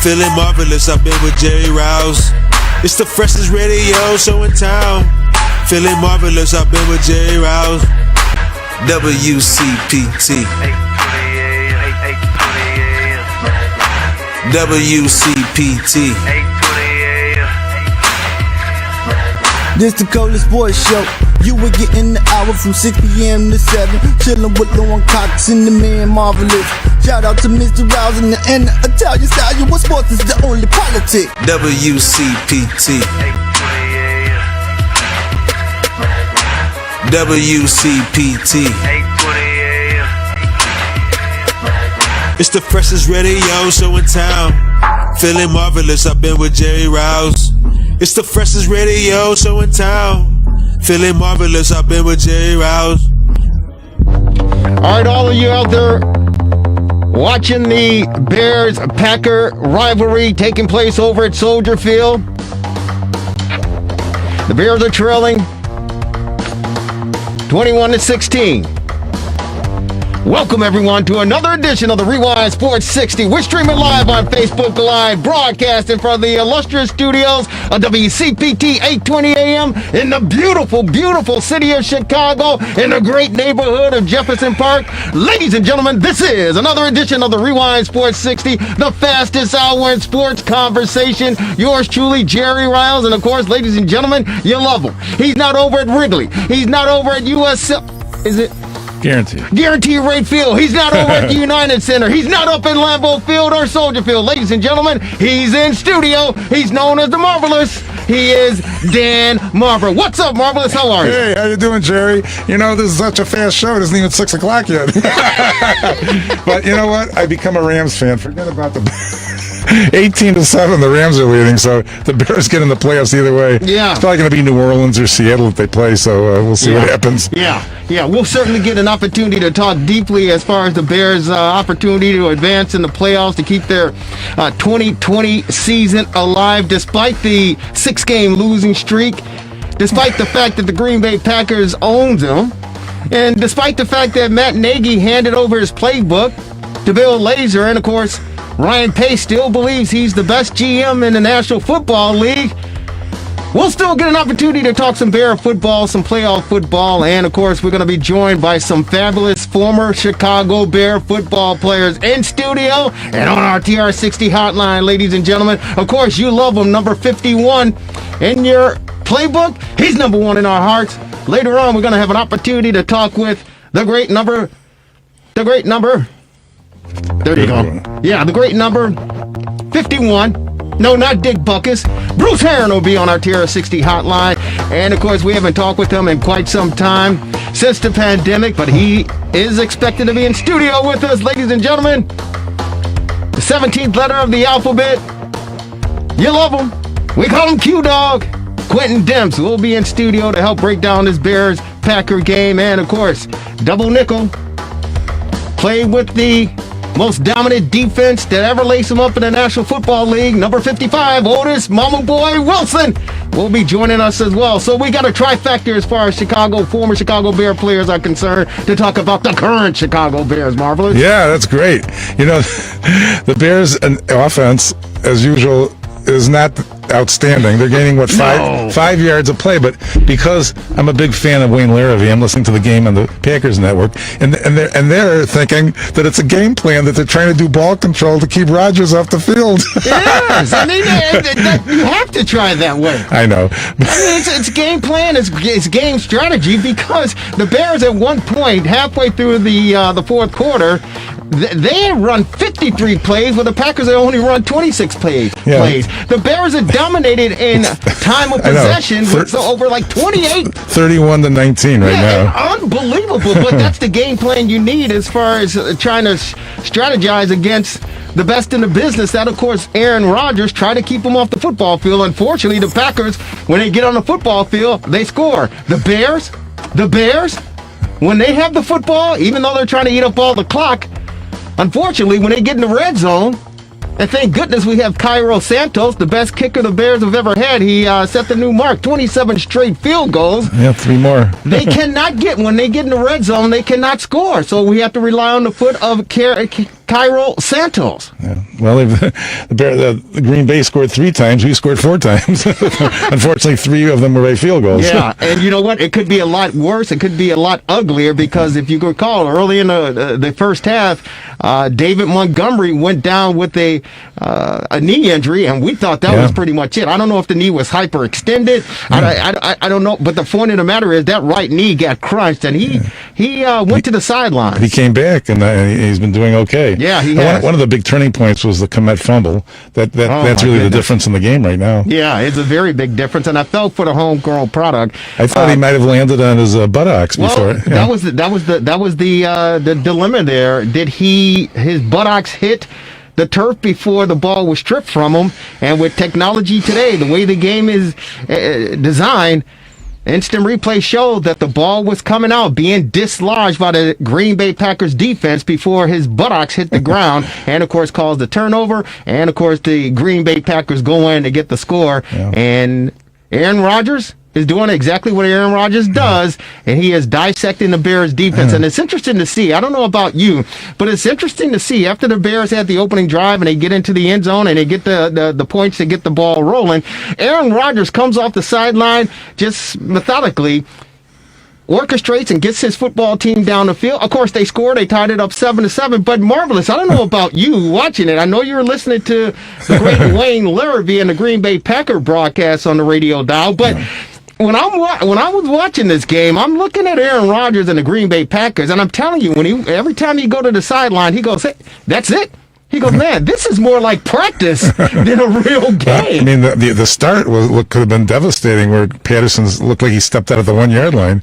Feeling marvelous, I've been with Jerry Rouse. It's the freshest radio show in town. Feeling marvelous, I've been with Jerry Rouse. WCPT. WCPT. This the coldest sports show. You were getting the hour from 6 p.m. to 7. Chillin' with Lauren Cox and the man Marvelous. Shout out to Mr. Rouse and the Italian style. You what sports is the only politic. WCPT. WCPT. It's the freshest radio show in town. Feeling marvelous, I've been with Jerry Rouse. It's the freshest radio show in town. Feeling marvelous, I've been with Jerry Rouse. All right, all of you out there watching the Bears-Packer rivalry taking place over at Soldier Field. The Bears are trailing 21-16. Welcome, everyone, to another edition of the Rewind Sports 60. We're streaming live on Facebook Live, broadcasting from the illustrious studios of WCPT 820 AM in the beautiful, beautiful city of Chicago, in the great neighborhood of Jefferson Park. Ladies and gentlemen, this is another edition of the Rewind Sports 60, the fastest hour in sports conversation. Yours truly, Jerry Riles. And, of course, ladies and gentlemen, you love him. He's not over at Wrigley. He's not over at USL. Is it? Guaranteed rate field. He's not over at the United Center. He's not up in Lambeau Field or Soldier Field. Ladies and gentlemen, he's in studio. He's known as the Marvelous. He is Dan Marver. What's up, Marvelous? How are you? Hey, how you doing, Jerry? You know, this is such a fast show. It isn't even 6 o'clock yet. But you know what? I become a Rams fan. Forget about the 18-7, the Rams are leading, so the Bears get in the playoffs either way. Yeah. It's probably going to be New Orleans or Seattle that they play, so we'll see what happens. Yeah. We'll certainly get an opportunity to talk deeply as far as the Bears' opportunity to advance in the playoffs, to keep their 2020 season alive, despite the 6-game losing streak, despite the fact that the Green Bay Packers owns them, and despite the fact that Matt Nagy handed over his playbook to Bill Lazor, and of course, Ryan Pace still believes he's the best GM in the National Football League. We'll still get an opportunity to talk some Bear football, some playoff football, and of course, we're going to be joined by some fabulous former Chicago Bear football players in studio and on our TR60 hotline, ladies and gentlemen. Of course, you love him, number 51 in your playbook. He's number 1 in our hearts. Later on, we're going to have an opportunity to talk with the great number. There you go. Yeah, the great number 51. No, not Dick Buckus. Bruce Herron will be on our TR60 hotline. And, of course, we haven't talked with him in quite some time since the pandemic, but he is expected to be in studio with us, ladies and gentlemen. The 17th letter of the alphabet. You love him. We call him Q-Dog. Quentin Demps will be in studio to help break down this Bears-Packer game. And, of course, double nickel. Played with the most dominant defense that ever laced him up in the National Football League. Number 55, Otis Mama Boy Wilson will be joining us as well. So we got a trifecta as far as former Chicago Bear players are concerned to talk about the current Chicago Bears. Marvelous. Yeah, that's great. You know, the Bears' offense, as usual, is not outstanding. They're gaining, five yards a play, but because I'm a big fan of Wayne Larrivee, I'm listening to the game on the Packers Network, and they're thinking that it's a game plan, that they're trying to do ball control to keep Rodgers off the field. Yes, I mean, you have to try it that way. I know. I mean, it's game plan, it's game strategy, because the Bears at one point, halfway through the fourth quarter, they had run 53 plays, but the Packers had only run 26 plays. The Bears had dominated in time of possession with over like 28. 31-19 right now. Unbelievable, but that's the game plan you need as far as trying to strategize against the best in the business. That, of course, Aaron Rodgers tried to keep him off the football field. Unfortunately, the Packers, when they get on the football field, they score. The Bears, when they have the football, even though they're trying to eat up all the clock, unfortunately, when they get in the red zone, and thank goodness we have Cairo Santos, the best kicker the Bears have ever had. He set the new mark, 27 straight field goals. Yeah, 3 more. They cannot when they get in the red zone, they cannot score. So we have to rely on the foot of Cairo Santos. Yeah. Well, the Green Bay scored 3 times. We scored 4 times. Unfortunately, 3 of them were by field goals. Yeah, and you know what? It could be a lot worse. It could be a lot uglier, because if you recall, early in the first half, David Montgomery went down with a knee injury, and we thought that was pretty much it. I don't know if the knee was hyperextended. I don't know, but the point of the matter is that right knee got crunched, and he went to the sidelines. He came back, and he's been doing okay. Yeah, he has. One of the big turning points was the Komet fumble. That's really the difference in the game right now. Yeah, it's a very big difference, and I felt for the homegrown product. I thought he might have landed on his buttocks before. That was the dilemma there. Did his buttocks hit the turf before the ball was stripped from him? And with technology today, the way the game is designed, instant replay showed that the ball was coming out, being dislodged by the Green Bay Packers defense before his buttocks hit the ground, and of course caused the turnover, and of course the Green Bay Packers go in to get the score. And Aaron Rodgers is doing exactly what Aaron Rodgers does, and he is dissecting the Bears defense. And it's interesting to see. I don't know about you, but it's interesting to see after the Bears had the opening drive and they get into the end zone and they get the points to get the ball rolling, Aaron Rodgers comes off the sideline just methodically, orchestrates and gets his football team down the field. Of course, they scored. They tied it up 7-7. But Marvelous, I don't know about you watching it. I know you were listening to the great Wayne Larrivee and the Green Bay Packer broadcast on the radio dial, but when I was watching this game, I'm looking at Aaron Rodgers and the Green Bay Packers, and I'm telling you, every time you go to the sideline, he goes, "Hey, that's it. He goes, man, this is more like practice than a real game. I mean, the start could have been devastating, where Patterson's looked like he stepped out of the 1 yard line,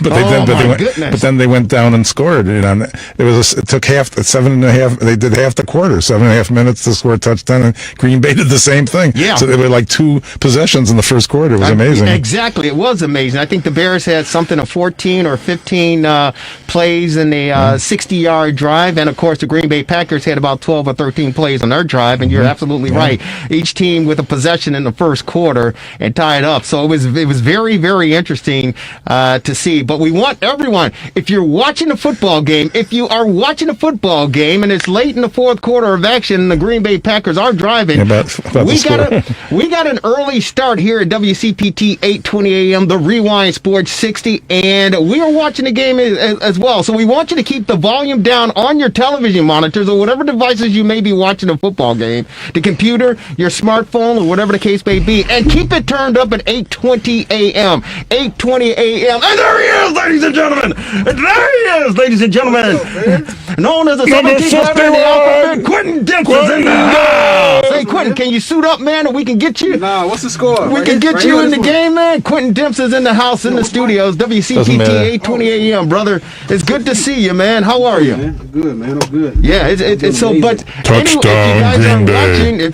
but then they went down and scored. You know, it took half 7.5. They did half the quarter, 7.5 minutes to score a touchdown, and Green Bay did the same thing. Yeah. So they were like 2 possessions in the first quarter. It was amazing. Exactly, it was amazing. I think the Bears had something of 14 or 15 plays in a 60-yard drive, and of course the Green Bay Packers had about 12 or 13 plays on their drive, and you're absolutely right. Each team with a possession in the first quarter and tied up. So it was very, very interesting to see. But we want everyone, if you're watching a football game, and it's late in the fourth quarter of action, and the Green Bay Packers are driving, we got an early start here at WCPT 820 AM, the Rewind Sports 60, and we are watching the game as well. So we want you to keep the volume down on your television monitors or whatever devices you may be watching a football game, the computer, your smartphone, or whatever the case may be, and keep it turned up at 8:20 a.m. 8:20 a.m. And there he is, ladies and gentlemen. Known as the 17th letter in the alphabet, Quentin Dempsey is in the house. Hey, Quentin, can you suit up, man, and we can get you? Nah, what's the score? We can get you in the game, man. Quentin Dempsey is in the house, in the studios. WCPT 8:20 a.m., brother. It's good to see you, man. How are you? I'm good, man. I'm good. Yeah, it's so, but if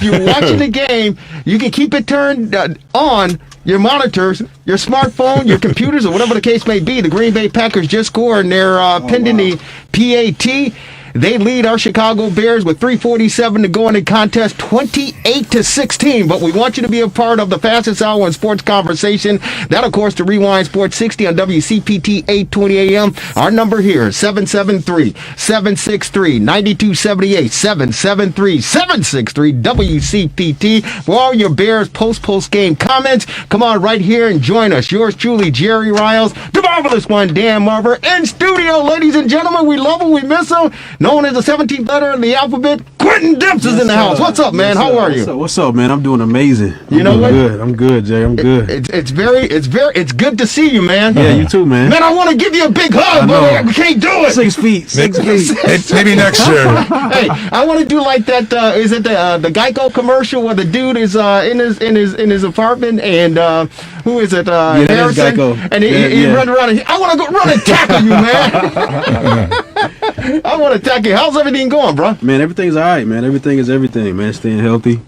you're watching the game, you can keep it turned on your monitors, your smartphone, your computers, or whatever the case may be. The Green Bay Packers just scored, and they're pending the PAT. They lead our Chicago Bears with 3:47 to go in the contest, 28-16. But we want you to be a part of the fastest hour in sports conversation. That, of course, the Rewind Sports 60 on WCPT 820 AM. Our number here is 773-763-9278. 773-763 WCPT. For all your Bears post-game comments, come on right here and join us. Yours truly, Jerry Riles, the marvelous one, Dan Marver, in studio, ladies and gentlemen. We love him, we miss him. Known as the 17th letter in the alphabet, Quentin Dempsey's in the house. What's up, man? How are you? What's up, man? I'm doing amazing. You know what? I'm good, Jay. I'm good. It's good to see you, man. Yeah, you too, man. Man, I want to give you a big hug, but we can't do it. 6 feet. 6 feet. Maybe next year. Hey, I want to do like that. Is it the Geico commercial where the dude is in his apartment, and who is it? Harrison. Geico. And he run around. I want to go run and tackle you, man. I want to tackle you. How's everything going, bro? Man, everything's all right, man. Everything is everything, man. Staying healthy.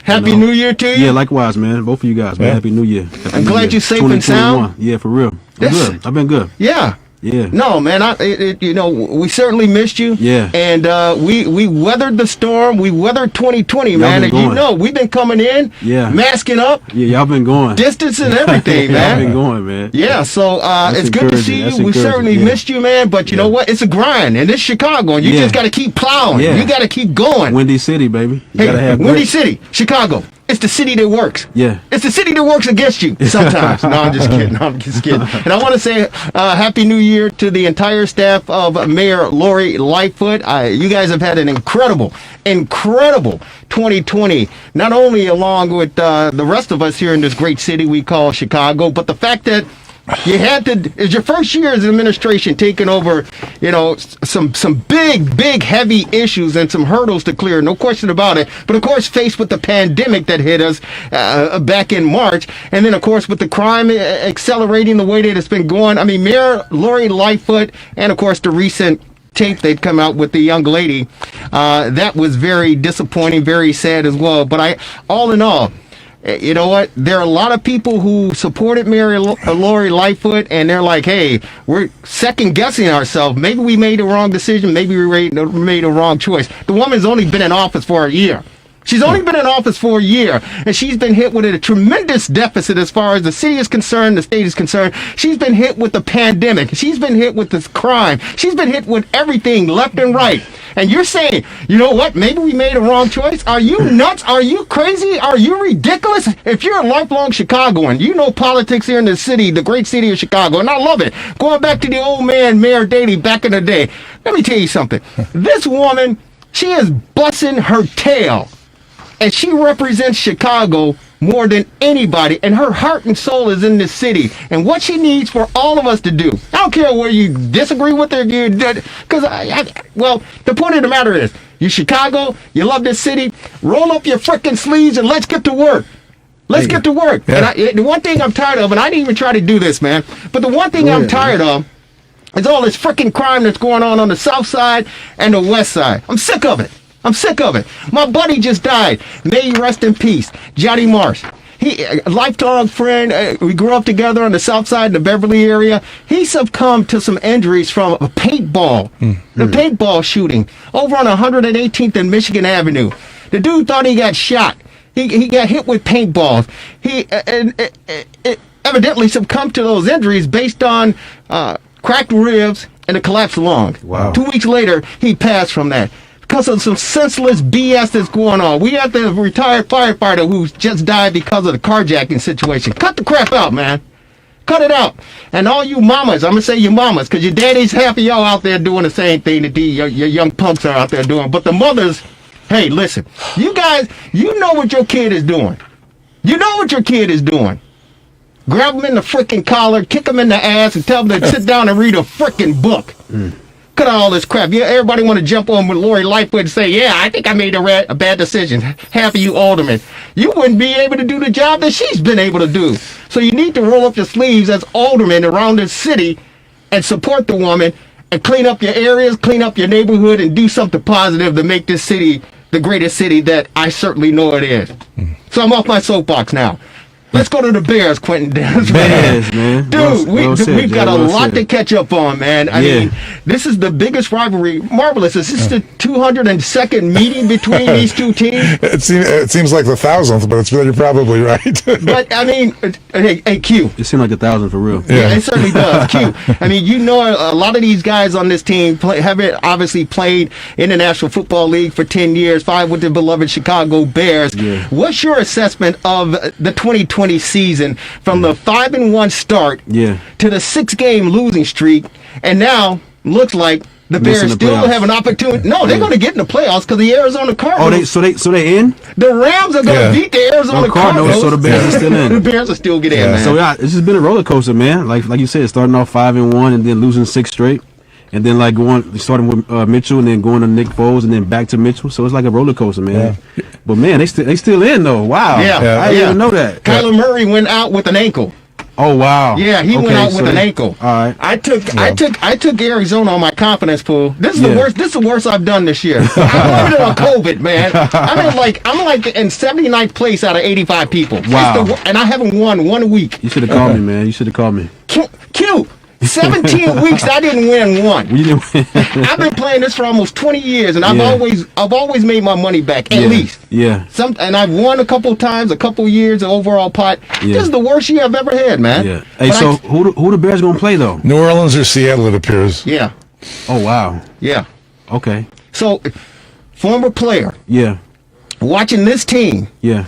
Happy New Year to you. Yeah, likewise, man. Both of you guys, man. Happy New Year. I'm glad you're safe and sound. Yeah, for real. I'm good. I've been good. Yeah. Yeah. No, man. We certainly missed you. Yeah. And we weathered the storm. We weathered 2020, man. And we've been coming in. Yeah. Masking up. Yeah, y'all been going. Distancing everything, man. Y'all been going, man. Yeah. So it's good to see you. We certainly missed you, man. But you know what? It's a grind, and it's Chicago, and you just got to keep plowing. Yeah. You got to keep going. Windy City, baby. You gotta have Windy City, Chicago. It's the city that works. Yeah. It's the city that works against you sometimes. No, I'm just kidding. And I want to say Happy New Year to the entire staff of Mayor Lori Lightfoot. You guys have had an incredible 2020, not only along with the rest of us here in this great city we call Chicago, but the fact that you had to, it's your first year as administration taking over, some big, heavy issues and some hurdles to clear, no question about it. But of course, faced with the pandemic that hit us back in March, and then of course with the crime accelerating the way that it's been going. I mean, Mayor Lori Lightfoot, and of course the recent tape they'd come out with the young lady, that was very disappointing, very sad as well. But all in all, you know what? There are a lot of people who supported Mayor Lori Lightfoot, and they're like, hey, we're second-guessing ourselves. Maybe we made a wrong decision. Maybe we made a wrong choice. The woman's only been in office for a year. She's only been in office for a year, and she's been hit with a tremendous deficit as far as the city is concerned, the state is concerned. She's been hit with the pandemic. She's been hit with this crime. She's been hit with everything left and right. And you're saying, you know what, maybe we made a wrong choice? Are you nuts? Are you crazy? Are you ridiculous? If you're a lifelong Chicagoan, you know politics here in the city, the great city of Chicago, and I love it. Going back to the old man, Mayor Daley, back in the day, let me tell you something. This woman, she is busting her tail. And she represents Chicago more than anybody, and her heart and soul is in this city. And what she needs for all of us to do, I don't care whether you disagree with her, because, well, the point of the matter is, You Chicago, you love this city. Roll up your freaking sleeves and let's get to work. Let's get to work. Yeah. And the one thing I'm tired of, and I didn't even try to do this, man, but the one thing I'm tired of is all this freaking crime that's going on the south side and the west side. I'm sick of it. I'm sick of it. My buddy just died. May he rest in peace. Johnny Marsh. He, a lifelong friend. We grew up together on the south side in the Beverly area. He succumbed to some injuries from a paintball, the paintball shooting over on 118th and Michigan Avenue. The dude thought he got shot. He got hit with paintballs. He evidently succumbed to those injuries based on cracked ribs and a collapsed lung. Wow. 2 weeks later, he passed from that. Because of some senseless BS that's going on. We have the retired firefighter who's just died because of the carjacking situation. Cut the crap out, man. Cut it out. And all you mamas, I'm going to say you mamas, because your daddies, half of y'all out there doing the same thing that your young punks are out there doing. But the mothers, hey, listen, you guys, you know what your kid is doing. You know what your kid is doing. Grab them in the freaking collar, kick them in the ass, and tell them to sit down and read a freaking book. Cut out all this crap. Yeah, everybody want to jump on with Lori Lightfoot and say, yeah, I think I made a bad decision. Half of you aldermen, you wouldn't be able to do the job that she's been able to do. So you need to roll up your sleeves as aldermen around this city and support the woman and clean up your areas, clean up your neighborhood, and do something positive to make this city the greatest city that I certainly know it is. So I'm off my soapbox now. Let's go to the Bears, Quentin Dance. Bears, man. Dude, we've got a lot to catch up on, man. I mean, this is the biggest rivalry. Marvelous. Is this the 202nd meeting between these two teams? It seems like the 1,000th, but you're probably right. But, I mean, hey, Q. It seemed like 1,000 for real. Yeah, it certainly does. Q. I mean, you know, a lot of these guys on this team have obviously played in the National Football League for 10 years, 5 with the beloved Chicago Bears. Yeah. What's your assessment of the 2020 season from the 5-1 start to the 6-game losing streak, and now looks like the Bears still have an opportunity. No, they're going to get in the playoffs because the Arizona Cardinals. Oh, so they in? The Rams are going to beat the Arizona Cardinals. So the Bears are still in. The Bears are still getting in, man. So it's just been a roller coaster, man. Like you said, starting off 5-1 and then losing 6 straight. And then starting with Mitchell and then going to Nick Foles and then back to Mitchell. So it's like a roller coaster, man. Yeah. But man, they still in though. Wow. Yeah. I didn't even know that. Kyler Murray went out with an ankle. Oh wow. Yeah, he went out with an ankle. All right. I took Arizona on my confidence pool. This is the worst. This is the worst I've done this year. I'm on COVID, man. I'm like in 79th place out of 85 people. Wow. And I haven't won 1 week. You should have called me, man. You should have called me. Q. 17 weeks I didn't win one. I've been playing this for almost 20 years, and I've always made my money back at least. Yeah. And I've won a couple times, a couple years of overall pot. This is the worst year I've ever had, man. Yeah. Hey, so who the Bears gonna play though? New Orleans or Seattle, it appears. Yeah. Oh wow. Yeah. Okay. So, former player. Yeah. Watching this team. Yeah.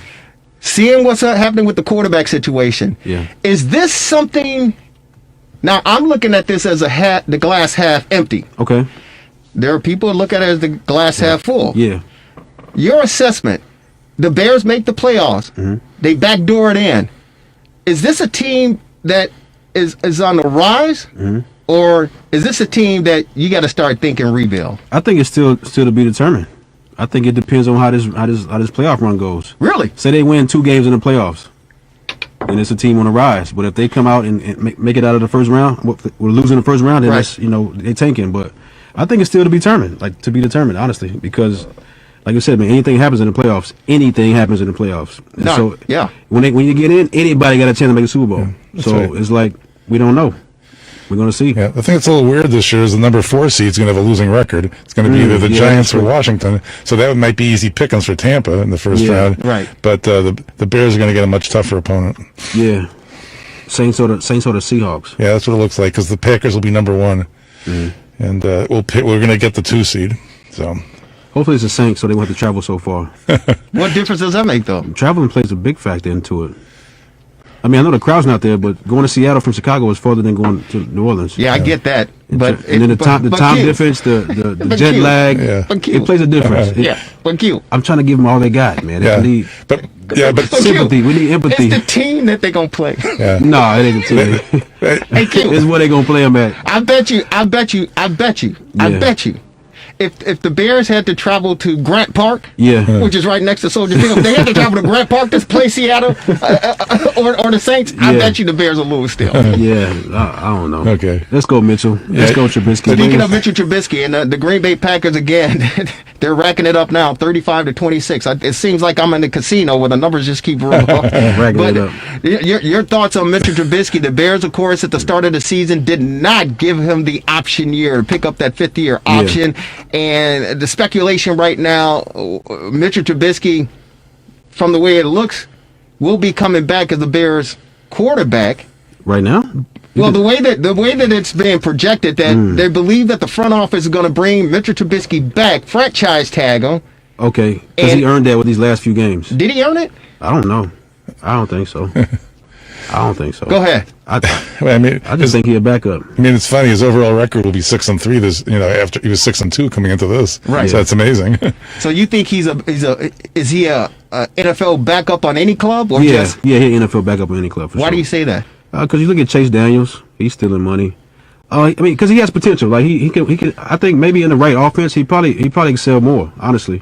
Seeing what's happening with the quarterback situation. Yeah. Is this something? Now, I'm looking at this as the glass half empty. Okay. There are people who look at it as the glass half full. Yeah. Your assessment, the Bears make the playoffs. Mm-hmm. They backdoor it in. Is this a team that is on the rise? Mm-hmm. Or is this a team that you got to start thinking rebuild? I think it's still to be determined. I think it depends on how this playoff run goes. Really? Say they win 2 games in the playoffs. And it's a team on the rise. But if they come out and make it out of the first round, we're losing the first round, then that's, they tanking. But I think it's still to be determined, honestly, because like I said, man, anything happens in the playoffs. Anything happens in the playoffs. When you get in, anybody got a chance to make a Super Bowl. Yeah, so it's like we don't know. We're going to see. Yeah, the thing that's a little weird this year is the number 4 seed is going to have a losing record. It's going to be either the Giants or Washington. So that might be easy pickings for Tampa in the first round. Right. But the Bears are going to get a much tougher opponent. Yeah. Saints or the Seahawks. Yeah, that's what it looks like because the Packers will be number 1. And we're going to get the 2 seed. So hopefully it's the Saints so they won't have to travel so far. What difference does that make, though? Traveling plays a big factor into it. I mean, I know the crowd's not there, but going to Seattle from Chicago is farther than going to New Orleans. Yeah, I get that. But then the time difference, the jet lag, it plays a difference. But Q, I'm trying to give them all they got, man. They need sympathy. We need empathy. It's the team that they're gonna play. Yeah. No, it ain't the team. Hey, Q, it's where they gonna play them at. I bet you. if the Bears had to travel to Grant Park, Yeah. which is right next to Soldier Field, if they had to travel to Grant Park to play Seattle or the Saints, I Yeah. bet you the Bears will lose still. Yeah, I don't know. Okay. Let's go, Mitchell. Let's go, Trubisky. Speaking of Mitchell Trubisky and the Green Bay Packers again, they're racking it up now, 35-26. It seems like I'm in the casino where the numbers just keep rolling off. Racking it up. Your thoughts on Mitchell Trubisky? The Bears, of course, at the start of the season did not give him the option year to pick up that 5th-year option. And the speculation right now, Mitchell Trubisky, from the way it looks, will be coming back as the Bears quarterback. Right now? Well, the way that it's being projected, that they believe that the front office is going to bring Mitchell Trubisky back, franchise tag him. Okay. Because he earned that with these last few games. Did he earn it? I don't know. I don't think so. I don't think so. Go ahead. I just think he'll back up. I mean, it's funny. His overall record will be 6-3. This, after he was 6-2 coming into this, right? So that's amazing. So you think is he a NFL backup on any club or he's NFL backup on any club. Why do you say that? Because you look at Chase Daniels, he's stealing money. I mean, because he has potential. Like he can. I think maybe in the right offense, he probably excel more. Honestly.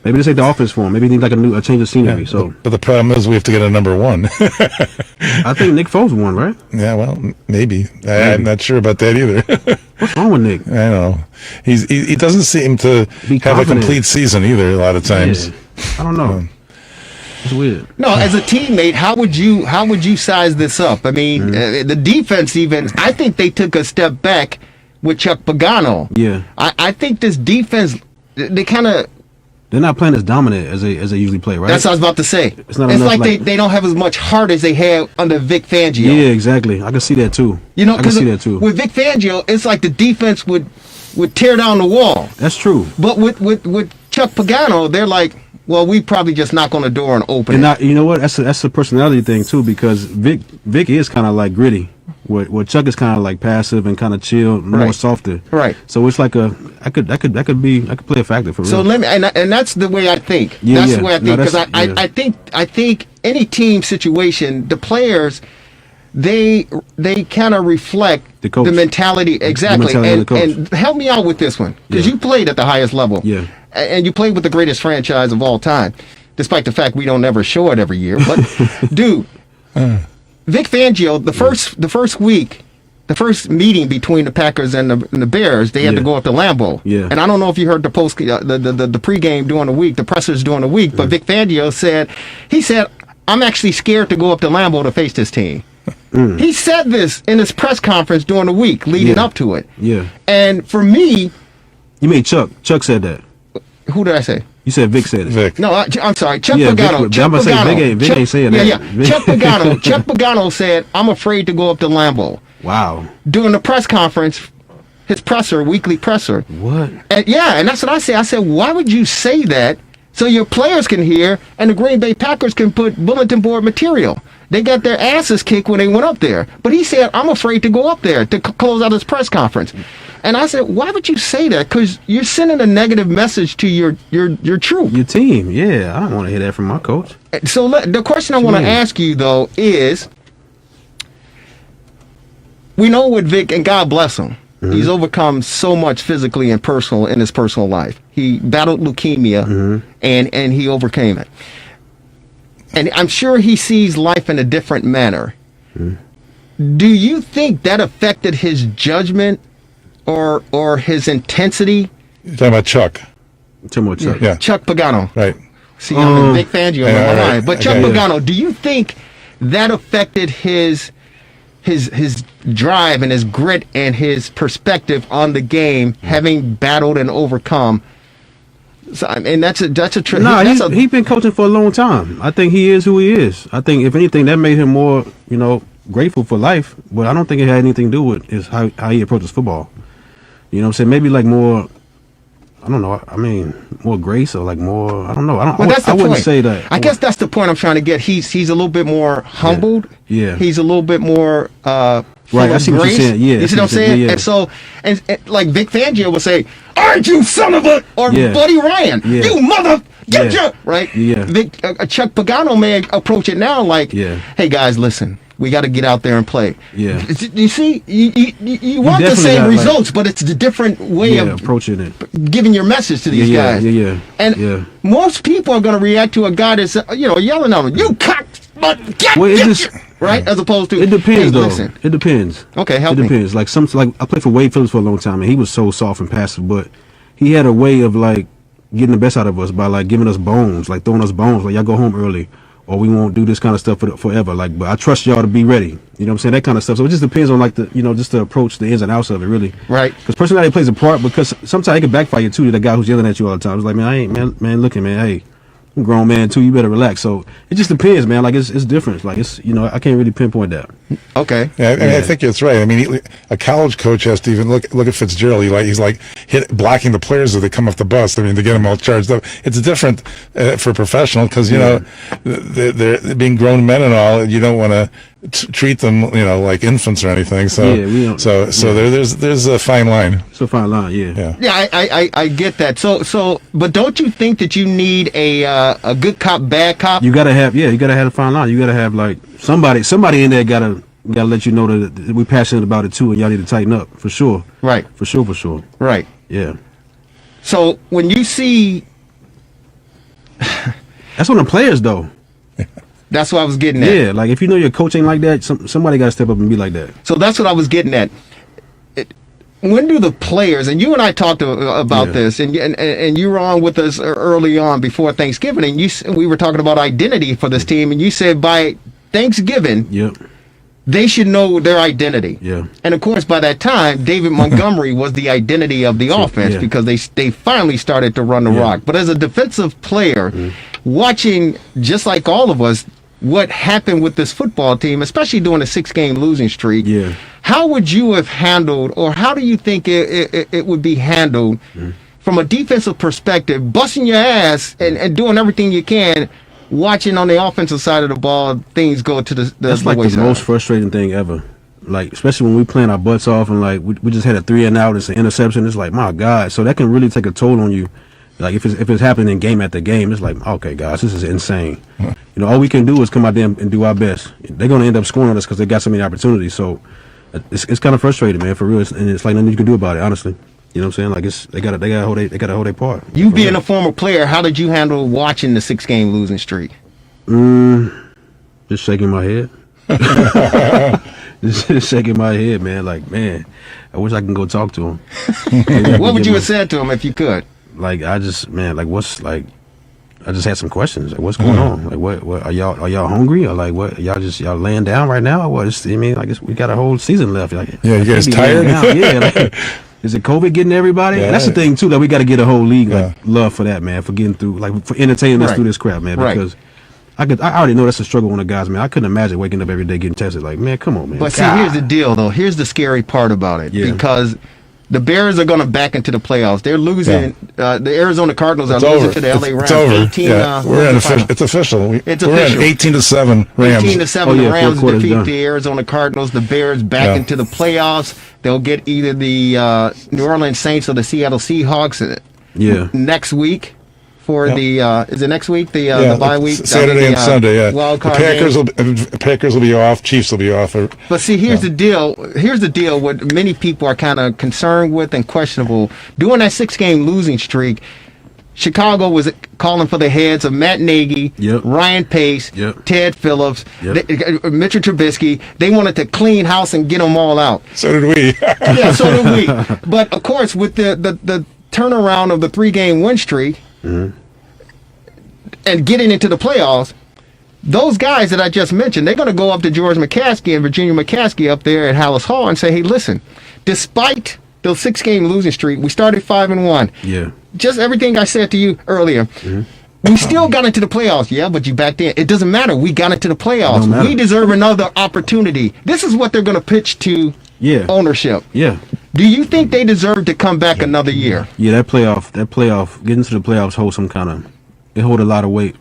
Maybe this ain't the offense for him. Maybe he needs like a change of scenery. So, but the problem is we have to get a number one. I think Nick Foles won, right? Yeah, well, maybe. I'm not sure about that either. What's wrong with Nick? I don't know. He doesn't seem to have a complete season either. A lot of times. Yeah. I don't know. It's weird. No, as a teammate, how would you size this up? I mean, the defense even. I think they took a step back with Chuck Pagano. Yeah. I think this defense, they kind of. They're not playing as dominant as they usually play, right? That's what I was about to say. It's not it's enough, like they don't have as much heart as they had under Vic Fangio. Yeah, exactly. I can see that too. I can see that too. With Vic Fangio, it's like the defense would tear down the wall. That's true. But with Chuck Pagano, they're like, well, we probably just knock on the door and open it. You know what? That's a personality thing too, because Vic is kind of like gritty. What Chuck is kind of like passive and kind of chill, more softer. Right. So it's like I could play a factor for real. So let me, and that's the way I think. Yeah, that's the way I think, because I think any team situation, the players, they kind of reflect the mentality exactly. And help me out with this one, because you played at the highest level. Yeah. And you played with the greatest franchise of all time, despite the fact we don't ever show it every year. But dude. Vic Fangio, the first week, the first meeting between the Packers and the Bears, they had to go up to Lambeau. Yeah. And I don't know if you heard the the pregame during the week, the pressers during the week, but Vic Fangio said, I'm actually scared to go up to Lambeau to face this team. He said this in his press conference during the week leading up to it. Yeah. And for me, you mean Chuck? Chuck said that. Who did I say? You said Vic said it. Vic. No, I'm sorry. Chuck Yeah, Pagano. Vic, Chuck I'm gonna say Pagano. Vic ain't saying that. Yeah. Chuck Pagano. Chuck Pagano said, I'm afraid to go up to Lambeau. Wow. During the press conference, his presser, weekly presser. What? And that's what I said. I said, why would you say that so your players can hear and the Green Bay Packers can put bulletin board material? They got their asses kicked when they went up there. But he said, I'm afraid to go up there to close out his press conference. And I said, why would you say that? Because you're sending a negative message to your troop. Your team, yeah. I don't want to hear that from my coach. So the question I want to ask you, though, is, we know with Vic, and God bless him, he's overcome so much physically and personal in his personal life. He battled leukemia, and he overcame it. And I'm sure he sees life in a different manner. Do you think that affected his judgment or his intensity? You're talking about Chuck. Yeah. Chuck Pagano. Right. See, I'm a big fan of you in my mind. But Chuck Pagano, do you think that affected his drive and his grit and his perspective on the game, having battled and overcome? So, and that's a trip. No, he's been coaching for a long time. I think he is who he is. I think if anything, that made him more, grateful for life. But I don't think it had anything to do with how he approaches football. You know what I'm saying? Maybe like more, I don't know. I mean, more grace or like more, I don't know. I wouldn't say that. I guess that's the point I'm trying to get. He's a little bit more humbled. Yeah. He's a little bit more right. I see what you're saying. Yeah. You see what I'm saying? Yeah. And so, and like Vic Fangio would say, "Aren't you son of a?" Or Buddy Ryan, "You mother, get your right." Yeah. Chuck Pagano may approach it now like, "Hey guys, listen. We got to get out there and play. Yeah. You see, you want the same results, but it's a different way of approaching it, giving your message to these guys. And most people are going to react to a guy that's yelling at him, "You cock, but get right," as opposed to it depends hey, though. Listen. It depends. Okay, help me. It depends. Like I played for Wade Phillips for a long time, and he was so soft and passive, but he had a way of like getting the best out of us by like giving us bones, like throwing us bones, like y'all go home early, or we won't do this kind of stuff forever. Like, but I trust y'all to be ready. You know what I'm saying? That kind of stuff. So it just depends on like the just the approach, the ins and outs of it, really. Right. Because personality plays a part. Because sometimes it can backfire you too. The guy who's yelling at you all the time. It's like, man, I ain't man looking, man. Hey, I'm a grown man too. You better relax. So it just depends, man. Like it's different. Like it's I can't really pinpoint that. Okay. Yeah, I mean, I think it's right. I mean, a college coach has to even look at Fitzgerald. He's like blocking the players as they come off the bus. I mean, to get them all charged up. It's different for professional because they're being grown men and all. You don't want to treat them like infants or anything. So there's a fine line. It's a fine line. Yeah. Yeah, I get that. So but don't you think that you need a good cop, bad cop? You gotta have a fine line. You gotta have like somebody in there gotta let you know that we're passionate about it too, and y'all need to tighten up for sure. Right. For sure. Right. Yeah. So when you see, that's on the players though. That's what I was getting at. Yeah, like if you know your coach ain't like that, somebody got to step up and be like that. So that's what I was getting at. When do the players, and you and I talked about this, and you were on with us early on before Thanksgiving, and we were talking about identity for this team, and you said by Thanksgiving, they should know their identity. Yeah. And of course, by that time, David Montgomery was the identity of the offense because they finally started to run the rock. But as a defensive player, watching just like all of us, what happened with this football team, especially during a 6-game losing streak. Yeah. How would you have handled, or how do you think it would be handled from a defensive perspective, busting your ass and doing everything you can, watching on the offensive side of the ball, things go to the That's like the most frustrating thing ever. Like, especially when we playing our butts off and like we just had a 3-and-out, it's an interception. It's like, my God. So that can really take a toll on you. Like if it's happening game after game, it's like, okay, guys, this is insane. All we can do is come out there and do our best. They're going to end up scoring on us because they got so many opportunities. So it's kind of frustrating, man, for real. And it's like nothing you can do about it, honestly. You know what I'm saying? Like they got to hold their part. You being a former player, how did you handle watching the 6-game losing streak? Just shaking my head. just shaking my head, man. Like, man, I wish I can go talk to him. What would you have said to him if you could? Like, I just had some questions. Like, what's going on? Like, what are y'all hungry? Or like, what y'all laying down right now? Or what? We got a whole season left. Like, you guys tired? Like, is it COVID getting everybody? Yeah, that's the thing too. That we got to get a whole league love for that, man. For getting through, like, for entertaining us through this crap, man. Because I already know that's a struggle on the guys, man. I couldn't imagine waking up every day getting tested. Like, man, come on, man. But see, here's the deal, though. Here's the scary part about it. Yeah. Because the Bears are going to back into the playoffs. They're losing. The Arizona Cardinals are losing to the LA Rams. It's over. 18, it's official. We're in 18-7 Rams. 18-7. The Rams defeat the Arizona Cardinals. The Bears back into the playoffs. They'll get either the New Orleans Saints or the Seattle Seahawks next week. For the is it next week the bye week? Saturday and Sunday. Yeah. Wild card Packers will be off. Chiefs will be off. But see, here's the deal. Here's the deal. What many people are kind of concerned with and questionable. During that 6-game losing streak, Chicago was calling for the heads of Matt Nagy, Ryan Pace, Ted Phillips, Mitchell Trubisky. They wanted to clean house and get them all out. So did we. Yeah, so did we. But of course, with the turnaround of the 3-game win streak. And getting into the playoffs, those guys that I just mentioned, they're going to go up to George McCaskey and Virginia McCaskey up there at Hallis Hall and say, hey, listen, despite the 6-game losing streak, we started 5-1. Yeah. Just everything I said to you earlier. We still got into the playoffs. Yeah, but you backed in. It doesn't matter. We got into the playoffs. We deserve another opportunity. This is what they're going to pitch to ownership. Yeah. Do you think they deserve to come back another year? Yeah, that playoff, getting to the playoffs hold a lot of weight.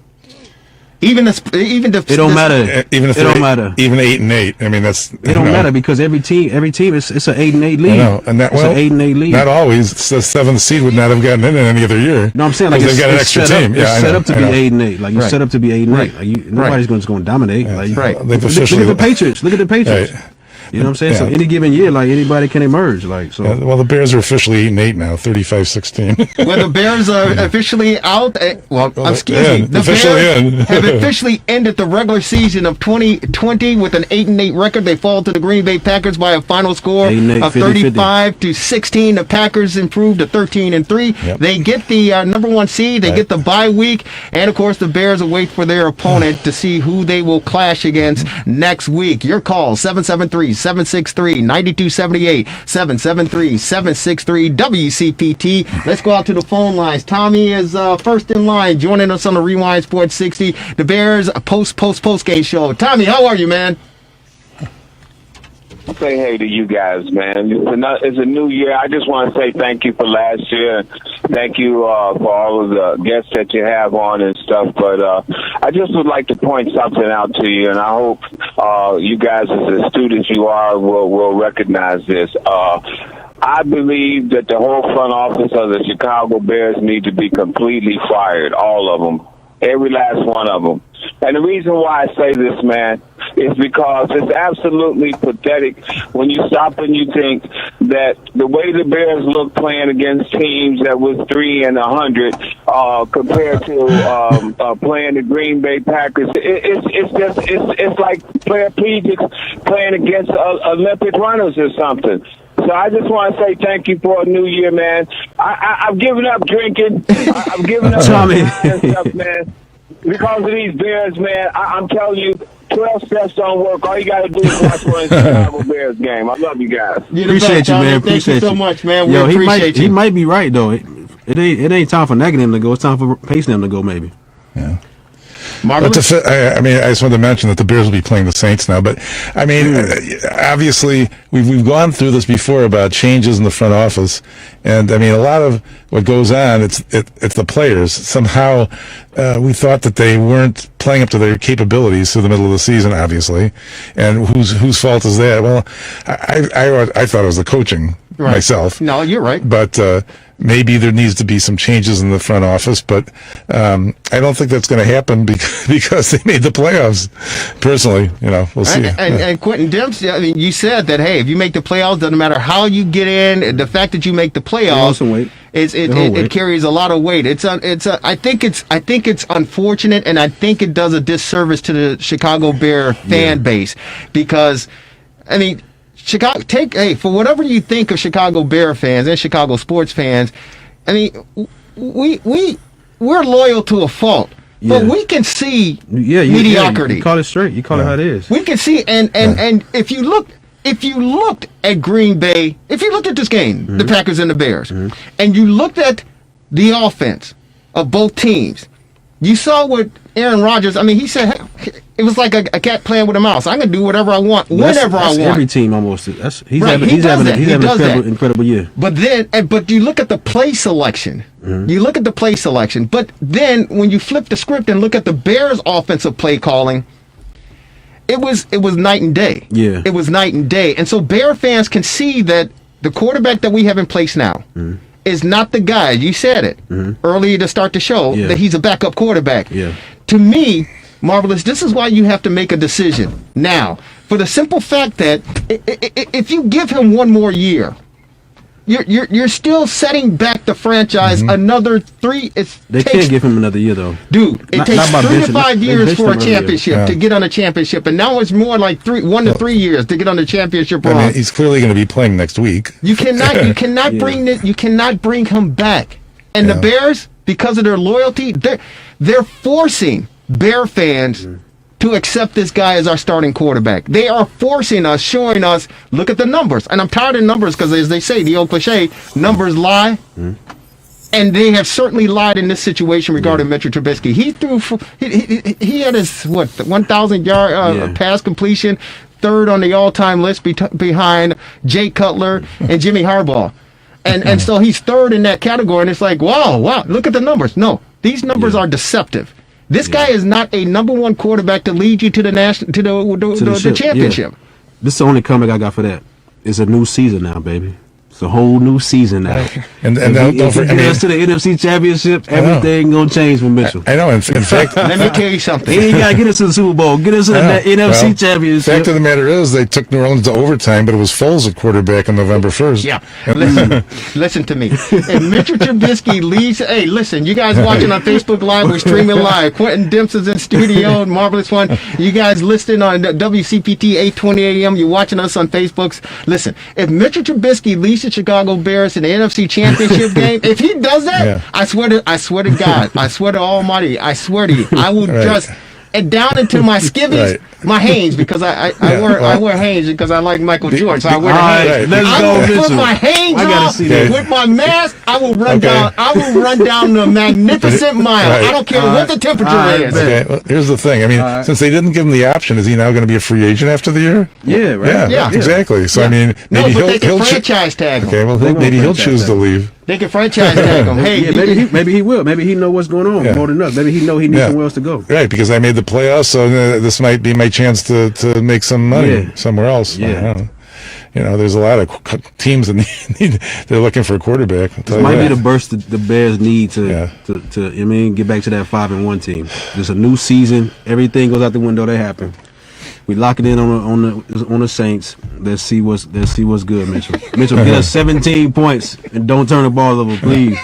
Even the it don't matter. Even if it don't matter. Even 8-8. I mean, that's it don't matter because every team it's an 8-8 league. I know, and that it's an 8-8 league. Not always. The 7th seed would not have gotten in any other year. No, I'm saying like they've got an extra team. It's set up to be 8-8. Like you're set up to be 8-8. Like nobody's going to dominate. Like right. Look at the Patriots. Look at the Patriots. Right. You know what I'm saying? Yeah. So any given year, like anybody can emerge. Like so. Well, the Bears are officially 8-8 now, 35-16. Well, the Bears are officially out. Excuse me. The Bears have officially ended the regular season of 2020 with an 8-8 record. They fall to the Green Bay Packers by a final score of 35-16. The Packers improved to 13-3. Yep. They get the number 1 seed. They get the bye week, and of course, the Bears await for their opponent to see who they will clash against next week. Your call 773-763-9278, 773-763 WCPT. Let's go out to the phone lines. Tommy is first in line, joining us on the Rewind Sports 60, the Bears post game show. Tommy, how are you, man? Say hey to you guys, man. It's a new year. I just want to say thank you for last year. Thank you for all of the guests that you have on and stuff. But I just would like to point something out to you, and I hope you guys, as astute as you are, will recognize this. I believe that the whole front office of the Chicago Bears need to be completely fired, all of them, every last one of them. And the reason why I say this, man, is because it's absolutely pathetic when you stop and you think that the way the Bears look playing against teams that was 300 compared to playing the Green Bay Packers, it's like paraplegics playing against Olympic runners or something. So I just want to say thank you for a new year, man. I've given up drinking. I've given up stuff, man. Because of these Bears, man, I'm telling you, 12 steps don't work. All you got to do is watch one of the Chicago Bears game. I love you guys. Appreciate you, man. Thank you so much, man. We appreciate you. He might be right, though. It ain't time for nagging him to go. It's time for pacing him to go, maybe. Yeah. I just wanted to mention that the Bears will be playing the Saints now. But I mean, obviously, we've gone through this before about changes in the front office, and I mean, a lot of what goes on, it's the players. Somehow, we thought that they weren't playing up to their capabilities through the middle of the season, obviously. And whose fault is that? Well, I thought it was the coaching myself. No, you're right. But maybe there needs to be some changes in the front office, but I don't think that's going to happen because they made the playoffs. Personally, we'll see. And Quentin Dempsey, I mean, you said that, hey, if you make the playoffs, doesn't matter how you get in. The fact that you make the playoffs, it carries a lot of weight. I think it's unfortunate, and I think it does a disservice to the Chicago Bear fan base because, I mean, for whatever you think of Chicago Bear fans and Chicago sports fans, I mean, we're loyal to a fault, but we can see mediocrity. You call it straight. You call it how it is. We can see, and if you looked at Green Bay, if you looked at this game, the Packers and the Bears, and you looked at the offense of both teams, you saw what Aaron Rodgers, I mean, he said it was like a cat playing with a mouse. I can do whatever I want, whenever I want. Every team almost. He's having an incredible year. But you look at the play selection. You look at the play selection. But then when you flip the script and look at the Bears' offensive play calling, it was night and day. Yeah. It was night and day. And so Bear fans can see that the quarterback that we have in place now is not the guy. You said it earlier to start the show that he's a backup quarterback. Yeah. To me, Marvelous, this is why you have to make a decision now. For the simple fact that if you give him one more year, you're still setting back the franchise another 3. They can't give him another year though, dude. It takes 3 to 5 years for a championship to get on a championship, and now it's more like 1 to 3 years to get on the championship run. I mean, he's clearly going to be playing next week. You cannot bring him back. And the Bears, because of their loyalty, they're forcing Bear fans to accept this guy as our starting quarterback. They are forcing us, showing us, look at the numbers. And I'm tired of numbers because, as they say, the old cliche, numbers lie. And they have certainly lied in this situation regarding Mitchell Trubisky. He threw, he had his, 1,000-yard pass completion, third on the all-time list behind Jay Cutler and Jimmy Harbaugh. And so he's third in that category. And it's like, wow, look at the numbers. No, these numbers are deceptive. This guy is not a number one quarterback to lead you to the the championship. Yeah. This is the only comment I got for that. It's a new season now, baby. It's a whole new season now. And if we get us to the NFC Championship, everything gonna change for Mitchell. I know. In fact, let me tell you something. He ain't gotta get us to the Super Bowl. Get us to the NFC Championship. Fact of the matter is, they took New Orleans to overtime, but it was Foles at quarterback on November 1st. Yeah. Listen to me. If Mitchell Trubisky leads, hey, listen, you guys watching on Facebook Live, we're streaming live. Quentin Dempsey's in studio, Marvelous One. You guys listening on WCPT 820 AM. You're watching us on Facebooks. Listen, if Mitchell Trubisky leads the Chicago Bears in the NFC Championship game, if he does that, I swear to God, I swear to Almighty, I swear to you, I will just down into my skivvies, my Hanes, because I wear Hanes because I like Michael Jordan, so I wear the Hanes. I will put my Hanes on with my mask. I will run down. I will run down the magnificent mile. I don't care what the temperature is. Okay, well, here's the thing. I mean, since they didn't give him the option, is he now going to be a free agent after the year? Yeah, right. Yeah, exactly. So I mean, maybe he'll franchise tag him. Okay, well, maybe he'll choose to leave. They can franchise tag him. Hey, maybe he will. Maybe he know what's going on more than us. Maybe he know he needs somewhere else to go. Right, because I made the playoffs, so this might be my chance to make some money somewhere else. Yeah. You know, there's a lot of teams that they're looking for a quarterback. This might be the burst the Bears need to get back to that 5-1 team. There's a new season. Everything goes out the window. They happen. We lock it in on the Saints. Let's see what's good, Mitchell. Mitchell, get us 17 points and don't turn the ball over, please.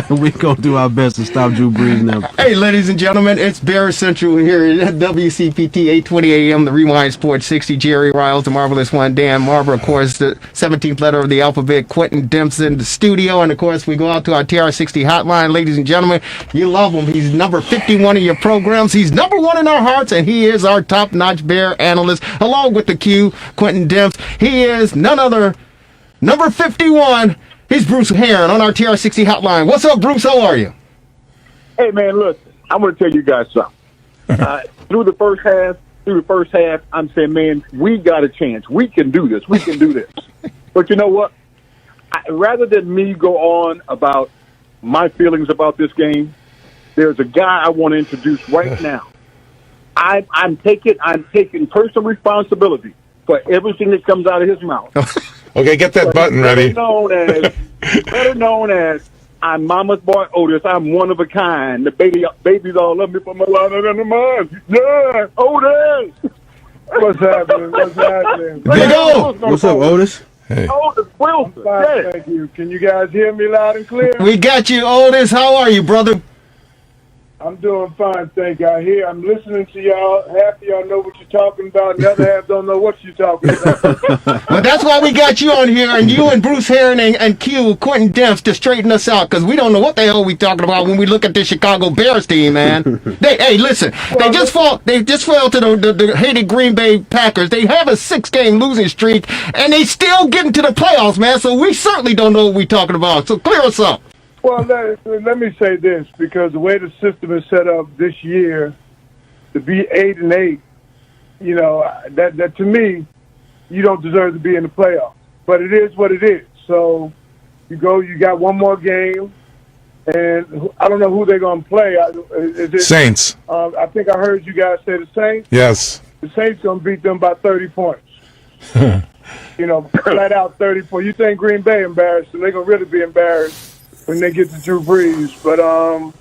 We're going to do our best to stop Drew Brees now. Hey, ladies and gentlemen, it's Bears Central here at WCPT 820 AM, the Rewind Sports 60. Jerry Riles, the Marvelous One, Dan Marber, of course, the 17th letter of the alphabet, Quentin Dempsey in the studio, and of course, we go out to our TRS60 hotline. Ladies and gentlemen, you love him. He's number 51 in your programs. He's number 1 in our hearts, and he is our top-notch Bear analyst, along with the Q, Quentin Dempsey. He is none other, number 51. He's Bruce Heron on our TR60 hotline. What's up, Bruce? How are you? Hey, man, look, I'm going to tell you guys something. Through the first half, I'm saying, man, we got a chance. We can do this. We can do this. But you know what? Rather than me go on about my feelings about this game, there's a guy I want to introduce right now. I'm taking personal responsibility for everything that comes out of his mouth. Okay, get that button ready. Better known as I'm Mama's boy Otis. I'm one of a kind. The babies all love me for my life and the mind. Yeah, Otis. What's happening? What's happening? Big O. What's up, Otis? Hey. Otis Wilson. Fine, thank you. Can you guys hear me loud and clear? We got you, Otis. How are you, brother? I'm doing fine, thank you. I'm listening to y'all. Half of y'all know what you're talking about, and the other half don't know what you're talking about. Well, that's why we got you on here, and you and Bruce Heron and Q, Quentin Dempsey, to straighten us out, because we don't know what the hell we talking about when we look at this Chicago Bears team, man. Listen, they just fell to the hated Green Bay Packers. They have a 6-game losing streak, and they still getting to the playoffs, man, so we certainly don't know what we talking about. So clear us up. Well, let me say this, because the way the system is set up this year, to be 8-8, you know, that to me, you don't deserve to be in the playoffs. But it is what it is. So you got one more game, and I don't know who they're going to play. Is it Saints. I think I heard you guys say the Saints. Yes. The Saints going to beat them by 30 points. You know, flat out 30 points. You think Green Bay embarrassed, and they're going to really be embarrassed when they get to Drew Brees, but I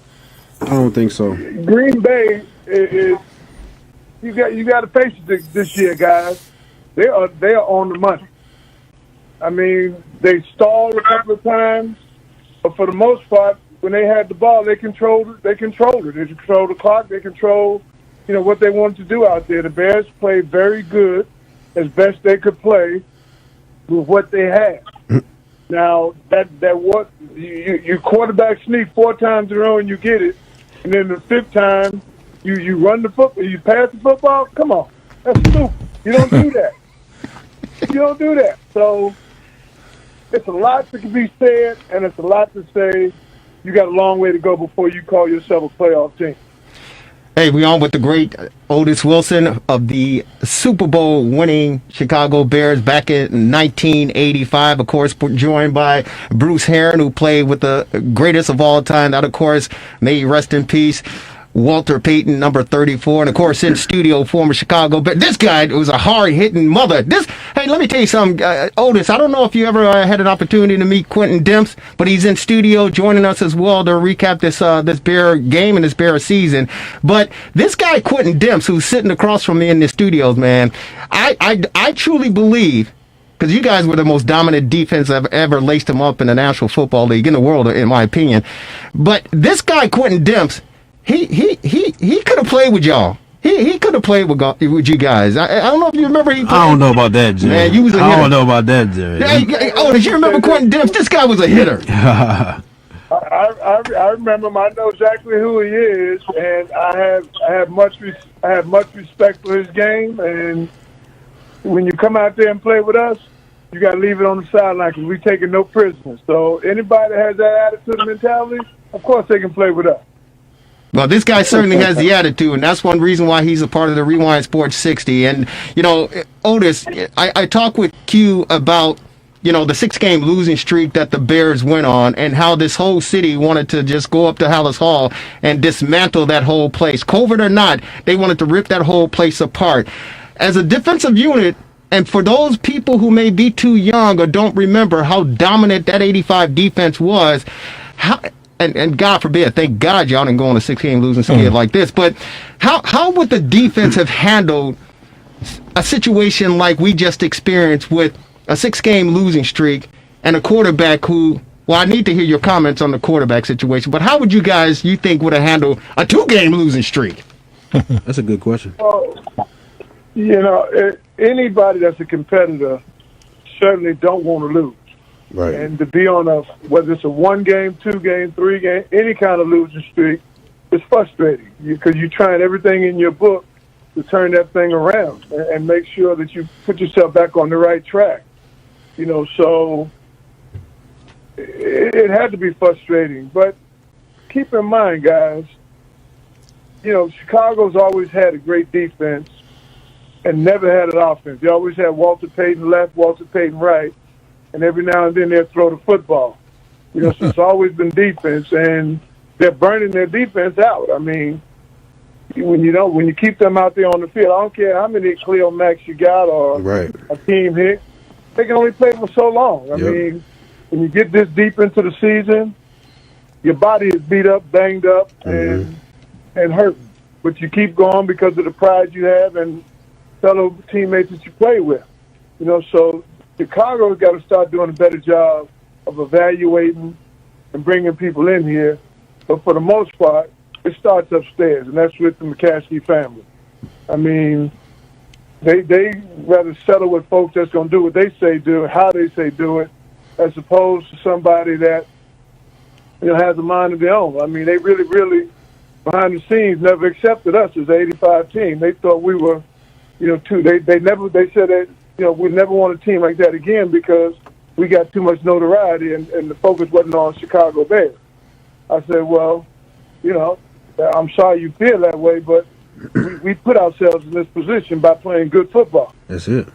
don't think so. Green Bay is you got to face it this year, guys. They are on the money. I mean, they stalled a couple of times, but for the most part, when they had the ball, they controlled it. They controlled the clock. They controlled, what they wanted to do out there. The Bears played very good, as best they could play with what they had. Now that what you quarterback sneak 4 times in a row and you get it, and then the 5th time you run the football, you pass the football. Come on, that's stupid. You don't do that. You don't do that. So it's a lot that can be said, and it's a lot to say. You got a long way to go before you call yourself a playoff team. Hey, we on with the great Otis Wilson of the Super Bowl winning Chicago Bears back in 1985. Of course, joined by Bruce Heron, who played with the greatest of all time. That, of course, may he rest in peace, Walter Payton, number 34. And, of course, in studio, former Chicago Bears. This guy was a hard-hitting mother. Hey, let me tell you something, Otis. I don't know if you ever had an opportunity to meet Quentin Demps, but he's in studio joining us as well to recap this Bear game and this Bear season. But this guy, Quentin Demps, who's sitting across from me in the studios, man, I truly believe, because you guys were the most dominant defense I've ever laced them up in the National Football League, in the world, in my opinion. But this guy, Quentin Demps, he could have played with y'all. He could have played with you guys. I don't know if you remember. I don't know about that, Jerry. Man, you was a hitter. I don't know about that, Jerry. Did you remember Quentin Demps? This guy was a hitter. I remember him. I know exactly who he is, and I have much respect for his game. And when you come out there and play with us, you got to leave it on the sideline because we're taking no prisoners. So anybody that has that attitude and mentality, of course they can play with us. Well, this guy certainly has the attitude, and that's one reason why he's a part of the Rewind Sports 60. And, Otis, I talked with Q about, the 6-game losing streak that the Bears went on and how this whole city wanted to just go up to Hallis Hall and dismantle that whole place. COVID or not, they wanted to rip that whole place apart. As a defensive unit, and for those people who may be too young or don't remember how dominant that 85 defense was, and God forbid, thank God y'all didn't go on a 6-game losing skid like this, but how would the defense have handled a situation like we just experienced with a 6-game losing streak and a quarterback who, well, I need to hear your comments on the quarterback situation, but how would you think would have handled a 2-game losing streak? That's a good question. Well, anybody that's a competitor certainly don't want to lose. Right. And to be on whether it's a 1-game, 2-game, 3-game, any kind of losing streak, it's frustrating because you're trying everything in your book to turn that thing around and make sure that you put yourself back on the right track. So it had to be frustrating. But keep in mind, guys, Chicago's always had a great defense and never had an offense. They always had Walter Payton left, Walter Payton right. And every now and then they'll throw the football. So it's always been defense, and they're burning their defense out. I mean, when you keep them out there on the field, I don't care how many Cleo Max you got or a team hit, they can only play for so long. I mean, when you get this deep into the season, your body is beat up, banged up, and hurting. But you keep going because of the pride you have and fellow teammates that you play with. So Chicago's got to start doing a better job of evaluating and bringing people in here. But for the most part, it starts upstairs, and that's with the McCaskey family. I mean, they rather settle with folks that's going to do what they say do, how they say do it, as opposed to somebody that has a mind of their own. I mean, they really, really, behind the scenes, never accepted us as an 85 team. They thought we were, they said that, we never want a team like that again because we got too much notoriety and the focus wasn't on Chicago Bears. I said, well, I'm sorry you feel that way, but we put ourselves in this position by playing good football. That's it.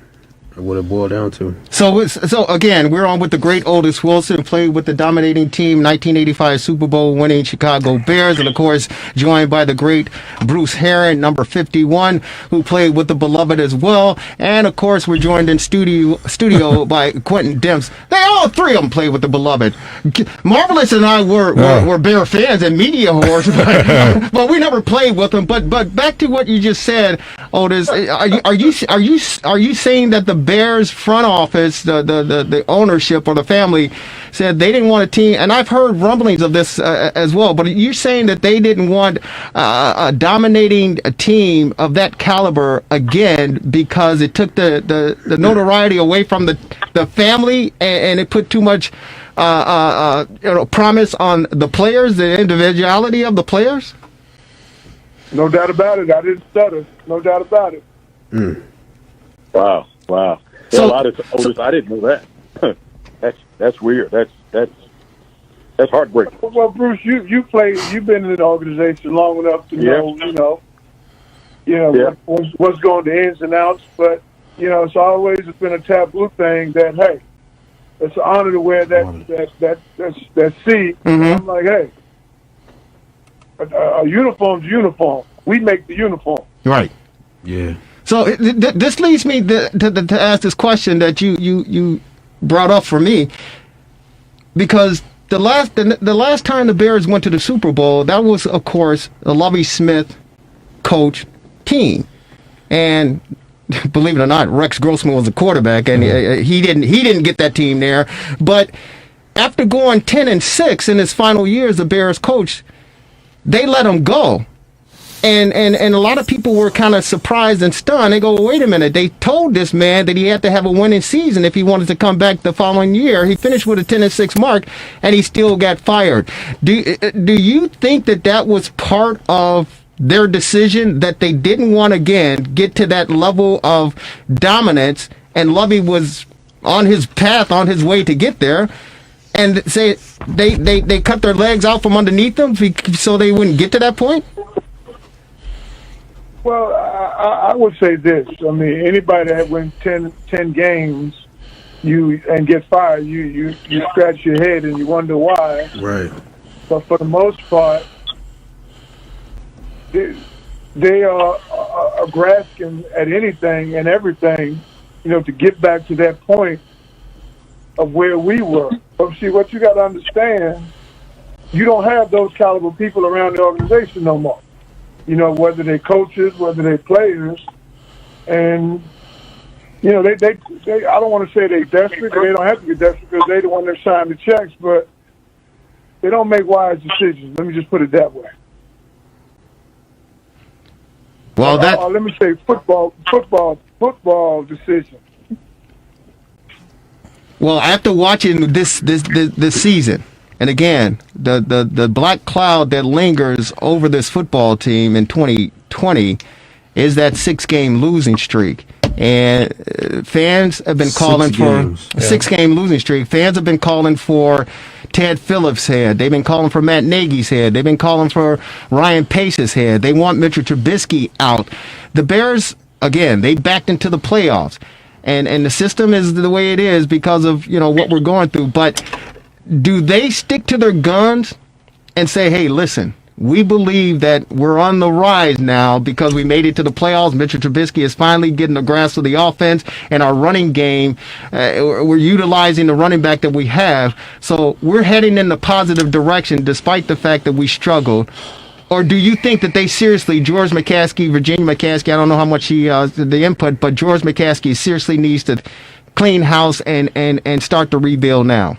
What it boiled down to. So again, we're on with the great Otis Wilson, who played with the dominating team, 1985 Super Bowl winning Chicago Bears, and of course joined by the great Bruce Heron, number 51, who played with the beloved as well. And of course, we're joined in studio by Quentin Demps. All three of them played with the beloved. Marvelous and I were Bear fans and media whores, but we never played with them. But back to what you just said, Otis, are you saying that the Bears front office, the ownership or the family said they didn't want a team, and I've heard rumblings of this as well, but you're saying that they didn't want a dominating team of that caliber again because it took the notoriety away from the family and it put too much promise on the players, the individuality of the players? No doubt about it. I didn't stutter. No doubt about it. Wow. Yeah, I didn't know that. That's weird. That's heartbreaking. Well, Bruce, you've been in the organization long enough to know, you know, what's going to ins and outs. But, you know, it's always been a taboo thing that, hey, it's an honor to wear that C. I'm like, hey, a uniform's a uniform. We make the uniform. Right. Yeah. So this leads me to ask this question that you brought up for me, because the last time the Bears went to the Super Bowl, that was, of course, a Lovie Smith coach team, and believe it or not, Rex Grossman was the quarterback, and he didn't get that team there. But after going 10-6 in his final year as the Bears coach, they let him go. And a lot of people were kind of surprised and stunned. They go, well, wait a minute. They told this man that he had to have a winning season if he wanted to come back the following year. He finished with a 10-6 mark, and he still got fired. Do you think that was part of their decision, that they didn't want to, again, get to that level of dominance, and Lovie was on his path, on his way to get there, and say they cut their legs out from underneath them so they wouldn't get to that point? Well, I would say this. I mean, anybody that wins 10 games and get fired, you scratch your head and you wonder why. Right. But for the most part, they are grasping at anything and everything, you know, to get back to that point of where we were. But see, what you got to understand, you don't have those caliber people around the organization no more. You know, whether they're coaches, whether they're players, and you know, they I don't want to say they're desperate. They don't have to be desperate because they're the one that signed the checks, but they don't make wise decisions. Let me just put it that way. Well, let me say football decisions. Well, after watching this season, and again, the black cloud that lingers over this football team in 2020 is that 6-game losing streak. And fans have been calling for a 6-game losing streak. Fans have been calling for Ted Phillips' head. They've been calling for Matt Nagy's head. They've been calling for Ryan Pace's head. They want Mitchell Trubisky out. The Bears, again, they backed into the playoffs. And the system is the way it is because of, you know, what we're going through. But do they stick to their guns and say, hey, listen, we believe that we're on the rise now because we made it to the playoffs. Mitchell Trubisky is finally getting the grasp of the offense, and our running game, we're utilizing the running back that we have. So we're heading in the positive direction despite the fact that we struggled. Or do you think that they seriously, George McCaskey, Virginia McCaskey, I don't know how much the input, but George McCaskey seriously needs to clean house and start the rebuild now?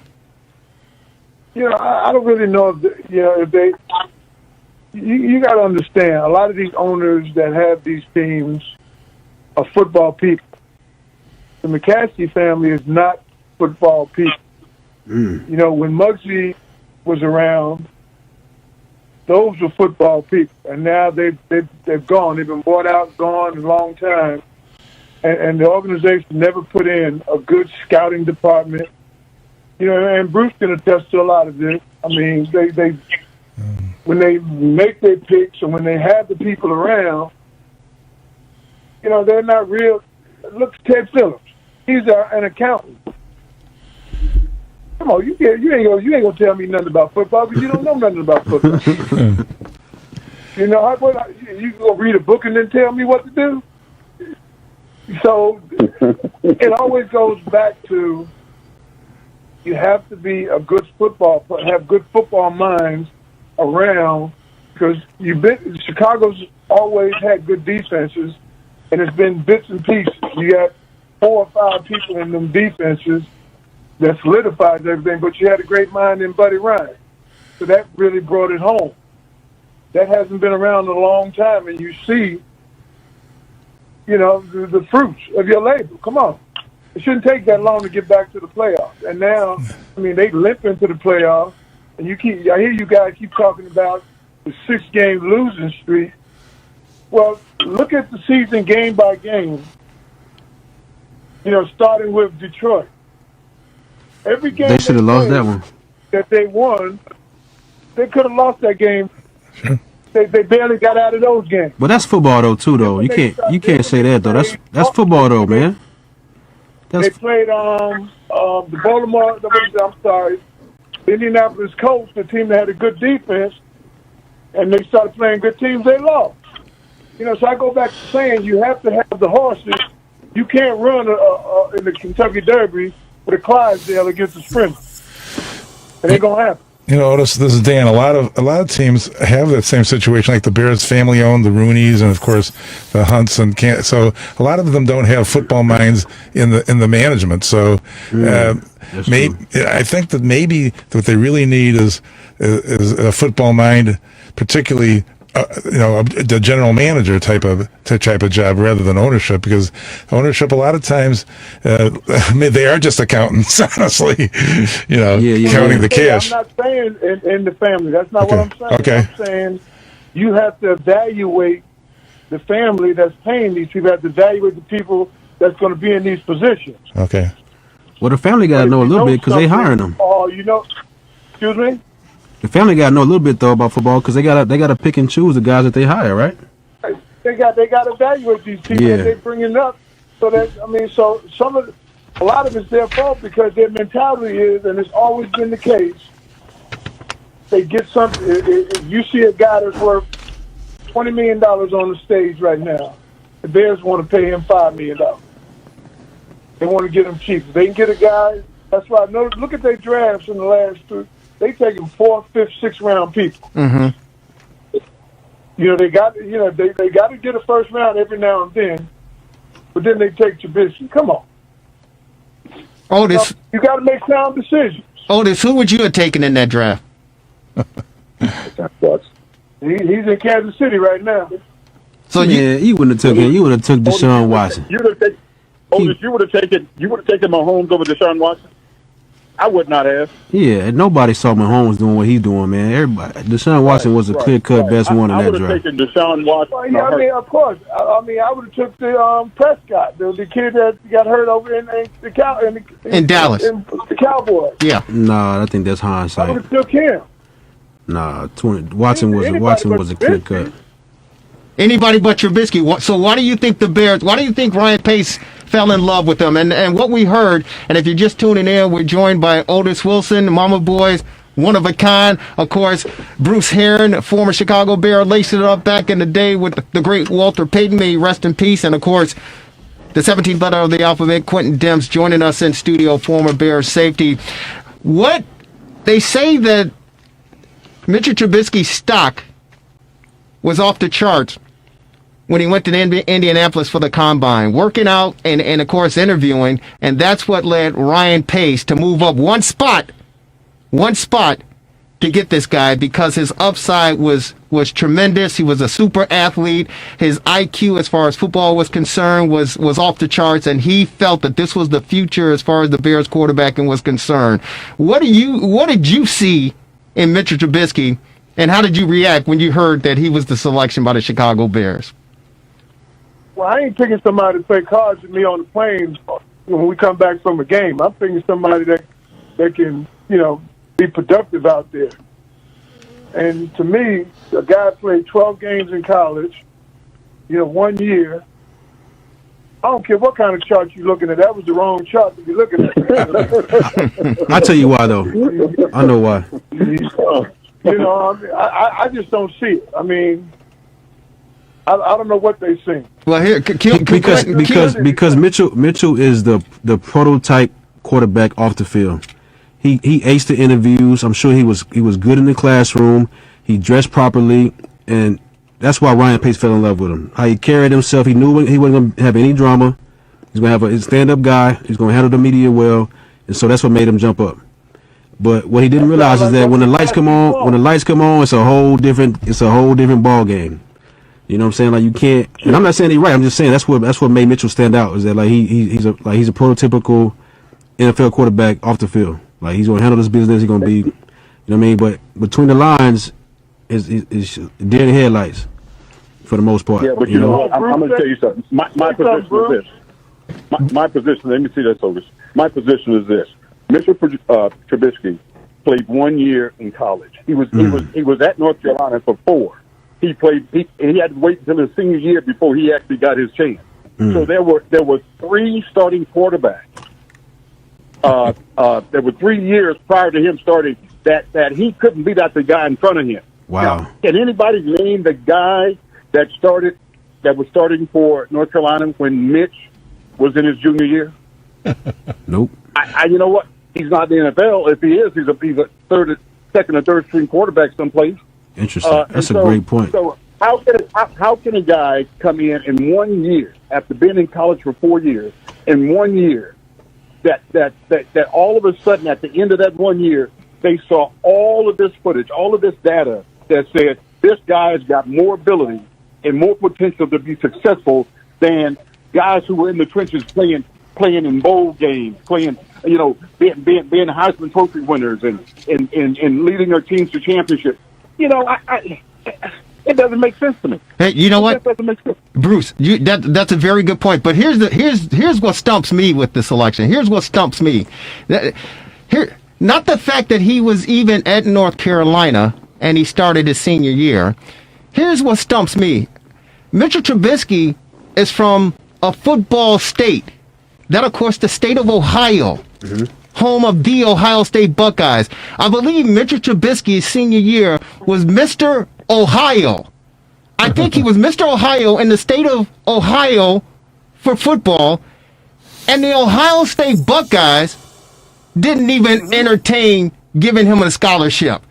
You know, I don't really know if they. You got to understand, a lot of these owners that have these teams are football people. The McCaskey family is not football people. You know, when Muggsy was around, those were football people, and now they've gone. They've been bought out, gone a long time, and the organization never put in a good scouting department. You know, and Bruce can attest to a lot of this. I mean, they when they make their picks and when they have the people around, you know, they're not real. Look at Ted Phillips. He's an accountant. Come on, you ain't gonna tell me nothing about football because you don't know nothing about football. You know, you gonna read a book and then tell me what to do? So it always goes back to you have to be a good football player, have good football minds around, because Chicago's always had good defenses, and it's been bits and pieces. You got 4 or 5 people in them defenses that solidifies everything, but you had a great mind in Buddy Ryan. So that really brought it home. That hasn't been around in a long time, and you see, you know, the fruits of your labor. Come on. It shouldn't take that long to get back to the playoffs. And now, I mean, they limp into the playoffs, and I hear you guys keep talking about the 6-game losing streak. Well, look at the season game by game, you know, starting with Detroit. Every game they should have lost that one. That they won, they could have lost that game they barely got out of those games. But that's football though, too. Though you can't say that though. That's football though, man. They played the Baltimore. I'm sorry, the Indianapolis Colts, the team that had a good defense, and they started playing good teams. They lost. You know, so I go back to saying you have to have the horses. You can't run in the Kentucky Derby with a Clydesdale against a sprinter. It ain't gonna happen. You know, this is Dan. A lot of teams have that same situation, like the Bears, family owned, the Rooneys, and of course the Hunts, and so a lot of them don't have football minds in the management. So, I think that maybe what they really need is a football mind, particularly. The general manager type of job rather than ownership, because ownership a lot of times they are just accountants, honestly. Counting the cash. I'm not saying in the family. That's not what I'm saying. Okay. I'm saying you have to evaluate the family that's paying these people. You have to evaluate the people that's going to be in these positions. Okay. Well, the family got to know a little bit because they hiring them. Oh, excuse me. The family got to know a little bit though about football because they gotta pick and choose the guys that they hire, right? They got to evaluate these people that they bringing up. So that a lot of it's their fault because their mentality is, and it's always been the case. They get something. If you see a guy that's worth $20 million on the stage right now, the Bears want to pay him $5 million. They want to get him cheap. If they can get a guy. That's why. Look at their drafts in the last 2. They taking 4th, 5th, 6th round people. Mm-hmm. They got to get a first round every now and then, but then they take Trubisky. Come on. Otis, you got to make sound decisions. Otis, who would you have taken in that draft? He's in Kansas City right now. So you wouldn't have took him. You would have took Deshaun Watson. You would have taken Mahomes over Deshaun Watson. I would not have. Yeah, nobody saw Mahomes doing what he's doing, man. Everybody, Deshaun Watson was a clear-cut best one in that draft. I would have taken Deshaun Watson. Well, of course. I would have took the Prescott, the kid that got hurt over in Dallas, in the Cowboys. Yeah. Nah, I think that's hindsight. I would have took him. Nah, Watson was a clear-cut. Anybody but Trubisky. So why do you think the Bears? Why do you think Ryan Pace fell in love with them? And what we heard, and if you're just tuning in, we're joined by Otis Wilson, Mama Boys, one of a kind. Of course, Bruce Heron, former Chicago Bear, laced it up back in the day with the great Walter Payton. May he rest in peace. And of course, the 17th letter of the alphabet, Quentin Demps, joining us in studio, former Bears safety. What they say that Mitchell Trubisky's stock was off the charts when he went to Indianapolis for the combine, working out and of course interviewing, and that's what led Ryan Pace to move up one spot to get this guy because his upside was tremendous. He was a super athlete. His IQ as far as football was concerned was off the charts, and he felt that this was the future as far as the Bears quarterbacking was concerned. What did you see in Mitchell Trubisky, and how did you react when you heard that he was the selection by the Chicago Bears? Well, I ain't picking somebody to play cards with me on the plane when we come back from a game. I'm picking somebody that can, be productive out there. And to me, a guy played 12 games in college, 1 year. I don't care what kind of chart you're looking at. That was the wrong chart to be looking at. I'll tell you why, though. I know why. I just don't see it. I mean, I don't know what they see. Well, here, because Mitchell is the prototype quarterback off the field. He aced the interviews. I'm sure he was good in the classroom. He dressed properly, and that's why Ryan Pace fell in love with him. How he carried himself. He knew he wasn't going to have any drama. He's going to have a stand-up guy. He's going to handle the media well, and so that's what made him jump up. But what he didn't realize is that when the lights come on, it's a whole different ball game. You know what I'm saying? Like you can't. And I'm not saying he's right. I'm just saying that's what made Mitchell stand out. Is that like he's a prototypical NFL quarterback off the field. Like he's gonna handle this business. He's gonna be, you know what I mean. But between the lines, is deer in the headlights for the most part. Yeah, but you know I'm gonna tell you something. My position is this. My position. Let me see that, Otis. My position is this. Mitchell Trubisky played 1 year in college. He was at North Carolina for 4. he had to wait until his senior year before he actually got his chance. So there were 3 starting quarterbacks. There were 3 years prior to him starting that he couldn't beat out the guy in front of him. Wow. Now, can anybody name the guy that was starting for North Carolina when Mitch was in his junior year? Nope. You know what? He's not in the NFL. If he is, he's a second or third string quarterback someplace. Interesting. That's a great point. So how can a guy come in 1 year after being in college for 4 years, in 1 year, that all of a sudden at the end of that 1 year, they saw all of this footage, all of this data that said this guy's got more ability and more potential to be successful than guys who were in the trenches playing in bowl games, being Heisman Trophy winners and leading their teams to championship. It doesn't make sense to me. Hey, you know what, Bruce? That's a very good point. But here's what stumps me with this election. Here's what stumps me. Not the fact that he was even at North Carolina and he started his senior year. Here's what stumps me. Mitchell Trubisky is from a football state. That, of course, the state of Ohio, home of the Ohio State Buckeyes. I believe Mitchell Trubisky's senior year was Mr. Ohio. I think he was Mr. Ohio in the state of Ohio for football, and the Ohio State Buckeyes didn't even entertain giving him a scholarship.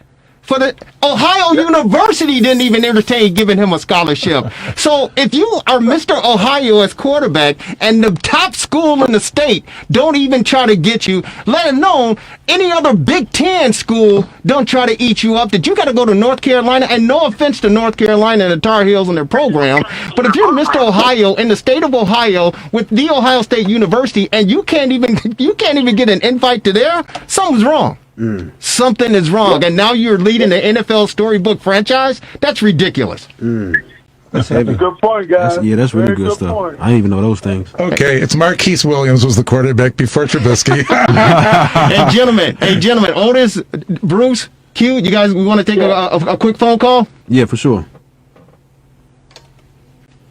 For the Ohio University didn't even entertain giving him a scholarship. So if you are Mr. Ohio as quarterback and the top school in the state don't even try to get you, let alone any other Big Ten school don't try to eat you up, that you got to go to North Carolina. And no offense to North Carolina and the Tar Heels and their program, but if you're Mr. Ohio in the state of Ohio with the Ohio State University and you can't even get an invite to there, something's wrong. Something is wrong, and now you're leading the NFL storybook franchise? That's ridiculous. That's heavy. Good point, guys. That's really good stuff. Point. I didn't even know those things. Okay, it's Marquise Williams was the quarterback before Trubisky. Hey, gentlemen, Otis, Bruce, Q, you guys, we want to take a quick phone call? Yeah, for sure.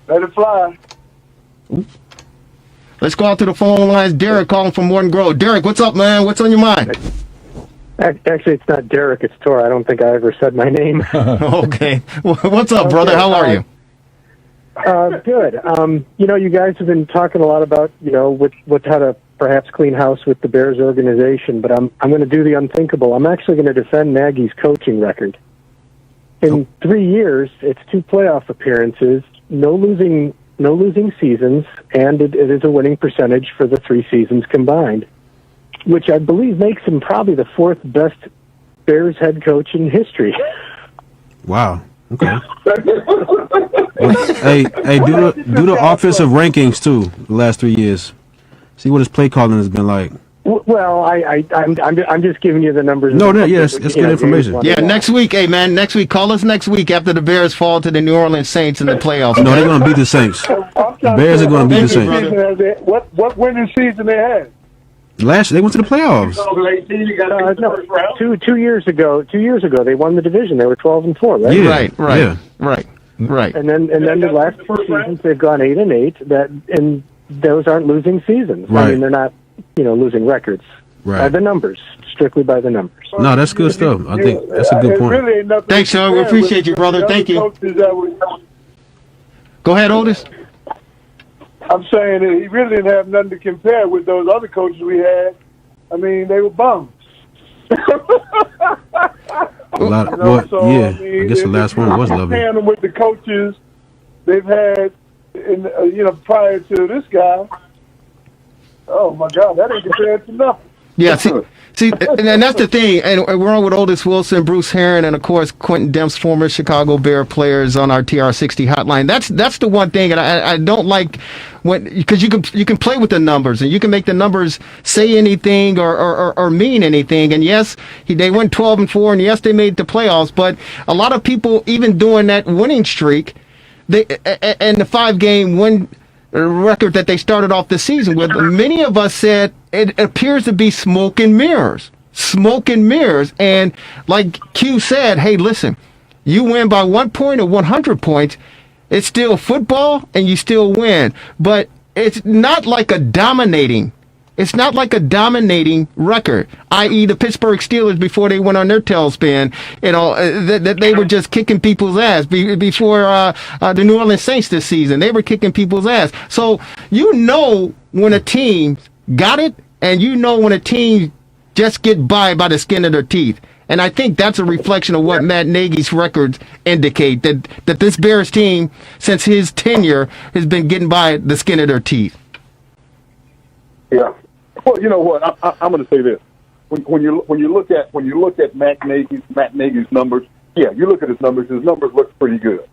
Let it fly. Let's go out to the phone lines. Derek calling from Morton Grove. Derek, what's up, man? What's on your mind? Actually, it's not Derek, it's Tor. I don't think I ever said my name. Okay. What's up, brother? How are you? Good. You guys have been talking a lot about, with how to perhaps clean house with the Bears organization, but I'm going to do the unthinkable. I'm actually going to defend Nagy's coaching record. In 3 years, it's 2 playoff appearances, no losing seasons, and it is a winning percentage for the 3 seasons combined, which I believe makes him probably the 4th best Bears head coach in history. Wow. Okay. Hey, do the offensive rankings too. The last 3 years. See what his play calling has been like. Well, I'm just giving you the numbers. No, that's good information. Yeah, next week, hey man, next week, call us next week after the Bears fall to the New Orleans Saints in the playoffs. No, they're gonna beat the Saints. The Bears are gonna beat the Saints. What winning season they had? Last year, they went to the playoffs. No, 2 years ago. 2 years ago, they won the division. They were 12-4, right? Yeah, right. And then the last 2 seasons, they've gone 8-8. And those aren't losing seasons. Right. I mean, they're not, losing records. Right. By the numbers, strictly by the numbers. No, that's good stuff. I think that's a good point. Really thanks, Sean. We appreciate you, brother. Thank you. Go ahead, Otis. I'm saying that he really didn't have nothing to compare with those other coaches we had. I mean, they were bums. I guess the last one was lovely. Comparing them with the coaches they've had, prior to this guy. Oh my God, that ain't compared to nothing. Yeah, see, and that's the thing. And we're on with Otis Wilson, Bruce Herron, and of course Quentin Demps, former Chicago Bear players on our TR60 hotline. That's the one thing, and I don't like because you can play with the numbers and you can make the numbers say anything or mean anything. And yes, they went 12-4, and yes, they made the playoffs. But a lot of people, even during that winning streak, and the 5-game win record that they started off the season with, many of us said it appears to be smoke and mirrors. And like Q said, hey, listen, You win by 1 point or 100 points. It's still football, and you still win. But it's not like a dominating. It's not like a dominating record, i.e. the Pittsburgh Steelers before they went on their tailspin. That they were just kicking people's ass before the New Orleans Saints this season. They were kicking people's ass. So you know when a team got it, and you know when a team just get by the skin of their teeth. And I think that's a reflection of what Matt Nagy's records indicate, that this Bears team, since his tenure, has been getting by the skin of their teeth. Yeah. Well, you know what? I'm going to say this. When you look at Matt Nagy's numbers, yeah, you look at his numbers look pretty good.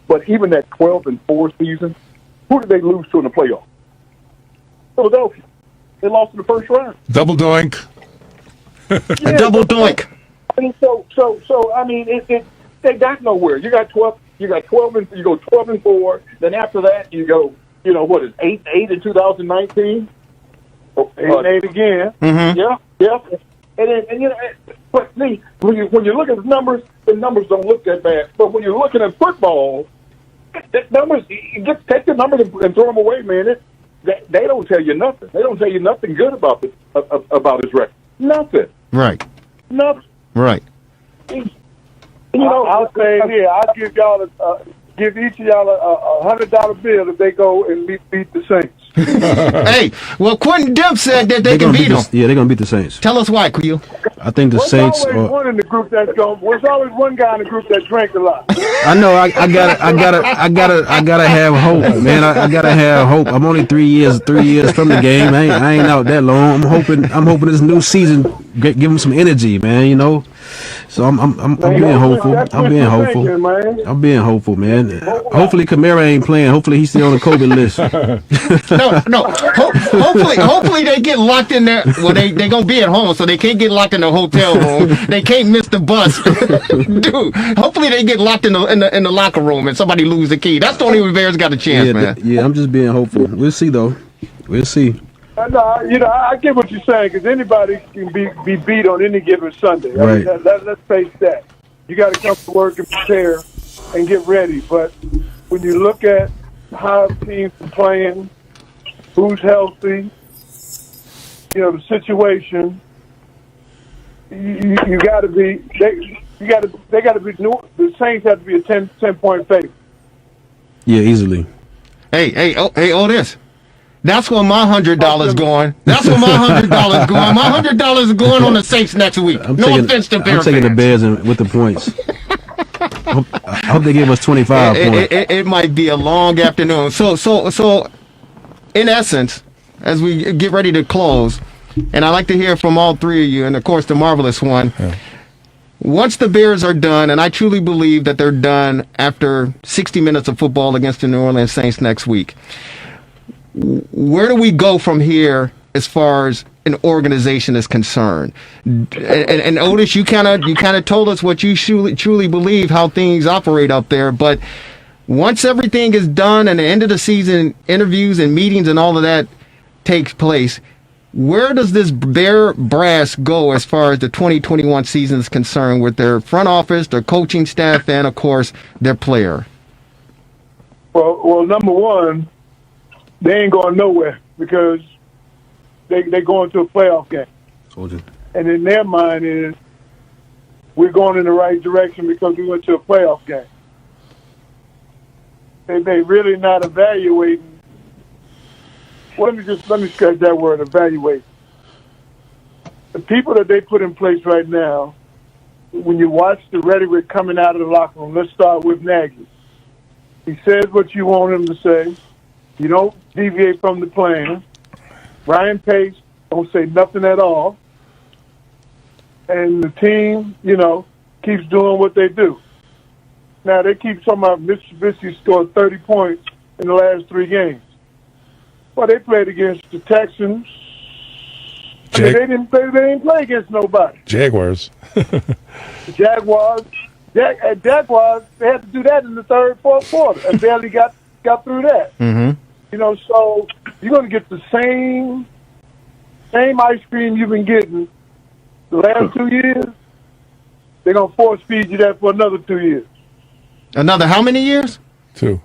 But even that 12-4 season, who did they lose to in the playoffs? Philadelphia. They lost in the first round. Double doink. Yeah, double doink. I mean, so I mean, they got nowhere. You got 12 and you go 12-4. Then after that, you go, what is 8-8 in 2019? 8-8 again. Mm-hmm. Yeah. And but see, when you look at the numbers don't look that bad. But when you're looking at football, the numbers, you just take the numbers and throw them away, man. They don't tell you nothing. They don't tell you nothing good about his record. Nothing. Right. Nothing. Right. I'll say here. I'll give each of y'all a $100 bill if they go and beat the Saints. Hey, well, Quentin Demp said that they can beat them. Yeah, they're gonna beat the Saints. Tell us why, Q. I think the Saints. There's always one in the group that's going. There's always one guy in the group that drank a lot. I know. I gotta have hope, man. I gotta have hope. I'm only 3 years from the game. I ain't out that long. I'm hoping this new season give them some energy, man. So I'm being hopeful. I'm being hopeful, man. Hopefully Kamara ain't playing. Hopefully he's still on the COVID list. No. Hopefully they get locked in there. Well, they gonna be at home, so they can't get locked in the hotel room. They can't miss the bus, dude. Hopefully they get locked in the locker room and somebody lose the key. That's the only way Bears got a chance, man. Yeah, I'm just being hopeful. We'll see though. We'll see. No, I get what you're saying, because anybody can be beat on any given Sunday. Right. I mean, let's face that. You got to come to work and prepare and get ready. But when you look at how teams are playing, who's healthy, the situation, you got to be. They got to be. The Saints have to be a 10-point favorite. Yeah, easily. Hey, Otis. That's where my $100 going. That's where my $100 going. My $100 is going on the Saints next week. I'm taking the Bears with the points. I hope they give us 25 points. It might be a long afternoon. So, in essence, as we get ready to close, and I'd like to hear from all three of you, and of course the marvelous one. Yeah. Once the Bears are done, and I truly believe that they're done after 60 minutes of football against the New Orleans Saints next week, where do we go from here as far as an organization is concerned? And Otis, you kind of told us what you truly believe, how things operate up there. But once everything is done and the end of the season interviews and meetings and all of that takes place, where does this Bear brass go as far as the 2021 season is concerned with their front office, their coaching staff, and of course their player? Well, number one, they ain't going nowhere because they going to a playoff game. Told you. And in their mind is, we're going in the right direction because we went to a playoff game. They really not evaluating. Well, let me scratch that word, evaluate. The people that they put in place right now, when you watch the rhetoric coming out of the locker room, let's start with Nagy. He says what you want him to say. You don't deviate from the plan. Ryan Pace don't say nothing at all. And the team, keeps doing what they do. Now, they keep talking about Mitsubishi scored 30 points in the last 3 games. Well, they played against the Texans. They didn't play against nobody. Jaguars. Jaguars, they had to do that in the third, fourth quarter and barely got through that. Mm-hmm. So you're going to get the same ice cream you've been getting the last 2 years. They're going to force feed you that for another 2 years. Another how many years? 2.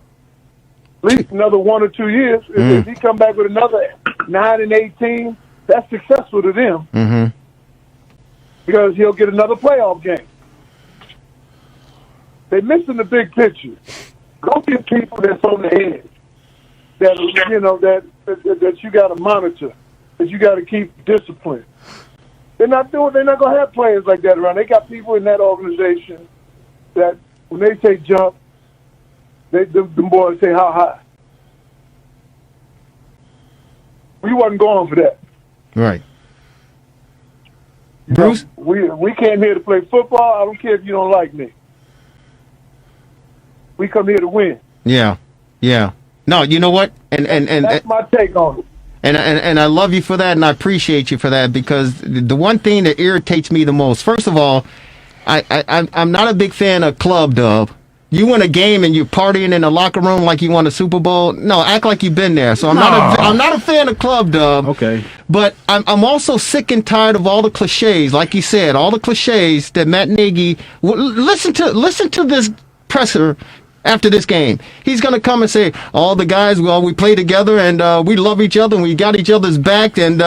At least another 1 or 2 years. If he come back with another 9 and 18, that's successful to them. Mm-hmm. Because he'll get another playoff game. They're missing the big picture. Go get people that's on the edge. That you got to monitor. That you got to keep disciplined. They're not going to have players like that around. They got people in that organization that when they say jump, the boys say how high. We wasn't going for that. Right. Bruce? We came here to play football. I don't care if you don't like me. We come here to win. Yeah. No, you know what? And that's my take on it. And I love you for that, and I appreciate you for that, because the one thing that irritates me the most, first of all, I'm not a big fan of club dub. You win a game and you're partying in the locker room like you won a Super Bowl. No, act like you've been there. So I'm not a fan of club dub. Okay. But I'm also sick and tired of all the cliches, like you said, all the cliches that Matt Nagy. Listen to this presser after this game. He's going to come and say, all the guys, we play together and we love each other and we got each other's back and,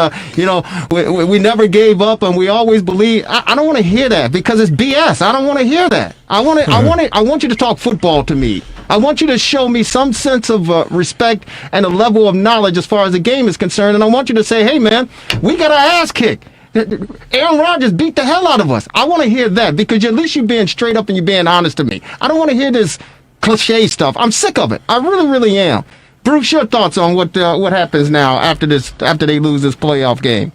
we never gave up and we always believe. I don't want to hear that because it's BS. I don't want to hear that. I want you to talk football to me. I want you to show me some sense of respect and a level of knowledge as far as the game is concerned. And I want you to say, hey, man, we got our ass kicked. Aaron Rodgers beat the hell out of us. I want to hear that because at least you're being straight up and you're being honest to me. I don't want to hear this cliche stuff. I'm sick of it. I really, really am. Bruce, your thoughts on what happens now after they lose this playoff game?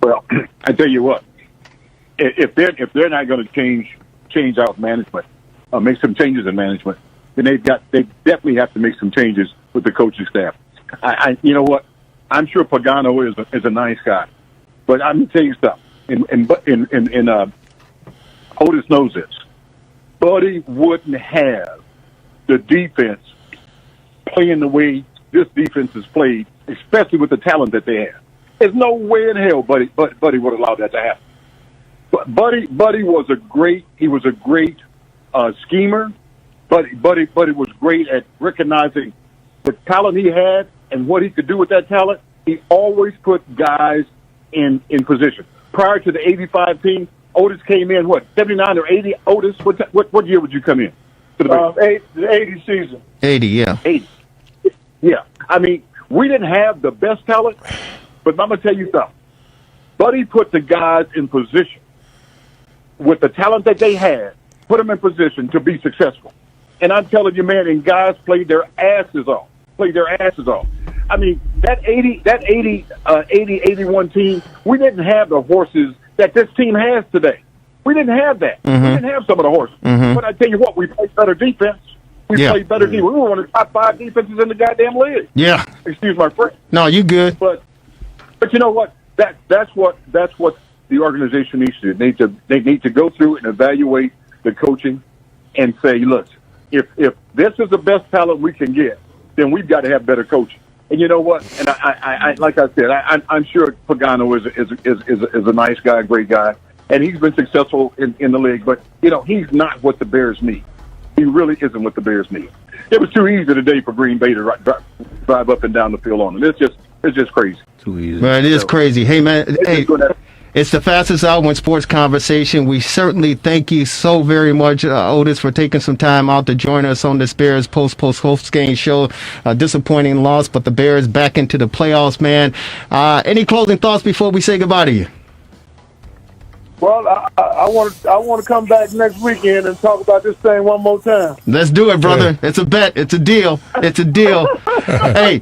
Well, I tell you what, if they're not going to change out management, make some changes in management, then they definitely have to make some changes with the coaching staff. You know what? I'm sure Pagano is a nice guy, but I'm going to tell you something. And Otis knows this. Buddy wouldn't have the defense playing the way this defense is played, especially with the talent that they have. There's no way in hell Buddy would allow that to happen. But Buddy was a great schemer. Buddy was great at recognizing the talent he had and what he could do with that talent. He always put guys in position. Prior to the 85 team, Otis came in, 79 or 80? Otis, what year would you come in? The 80 season. 80, yeah. 80. Yeah. I mean, we didn't have the best talent, but I'm going to tell you something. Buddy put the guys in position with the talent that they had, put them in position to be successful. And I'm telling you, man, and guys played their asses off. I mean, that 81 team, we didn't have the horses that this team has today. We didn't have that. Mm-hmm. We didn't have some of the horses. Mm-hmm. But I tell you what, we played better defense. We played better defense. We were one of the top 5 defenses in the goddamn league. Yeah. Excuse my French. No, you good. But you know what? That's what the organization needs to do. They need to go through and evaluate the coaching and say, look, if this is the best talent we can get, then we've got to have better coaching. And you know what? And I like I said, I'm sure Pagano is a nice guy, a great guy, and he's been successful in the league. But he's not what the Bears need. He really isn't what the Bears need. It was too easy today for Green Bay to drive up and down the field on him. It's just crazy. Too easy. Man, it is crazy. Hey, man. It's the fastest hour in sports conversation. We certainly thank you so very much, Otis, for taking some time out to join us on this Bears post game show. Disappointing loss, but the Bears back into the playoffs, man. Any closing thoughts before we say goodbye to you? Well, I want to come back next weekend and talk about this thing one more time. Let's do it, brother. It's a bet. It's a deal. Hey,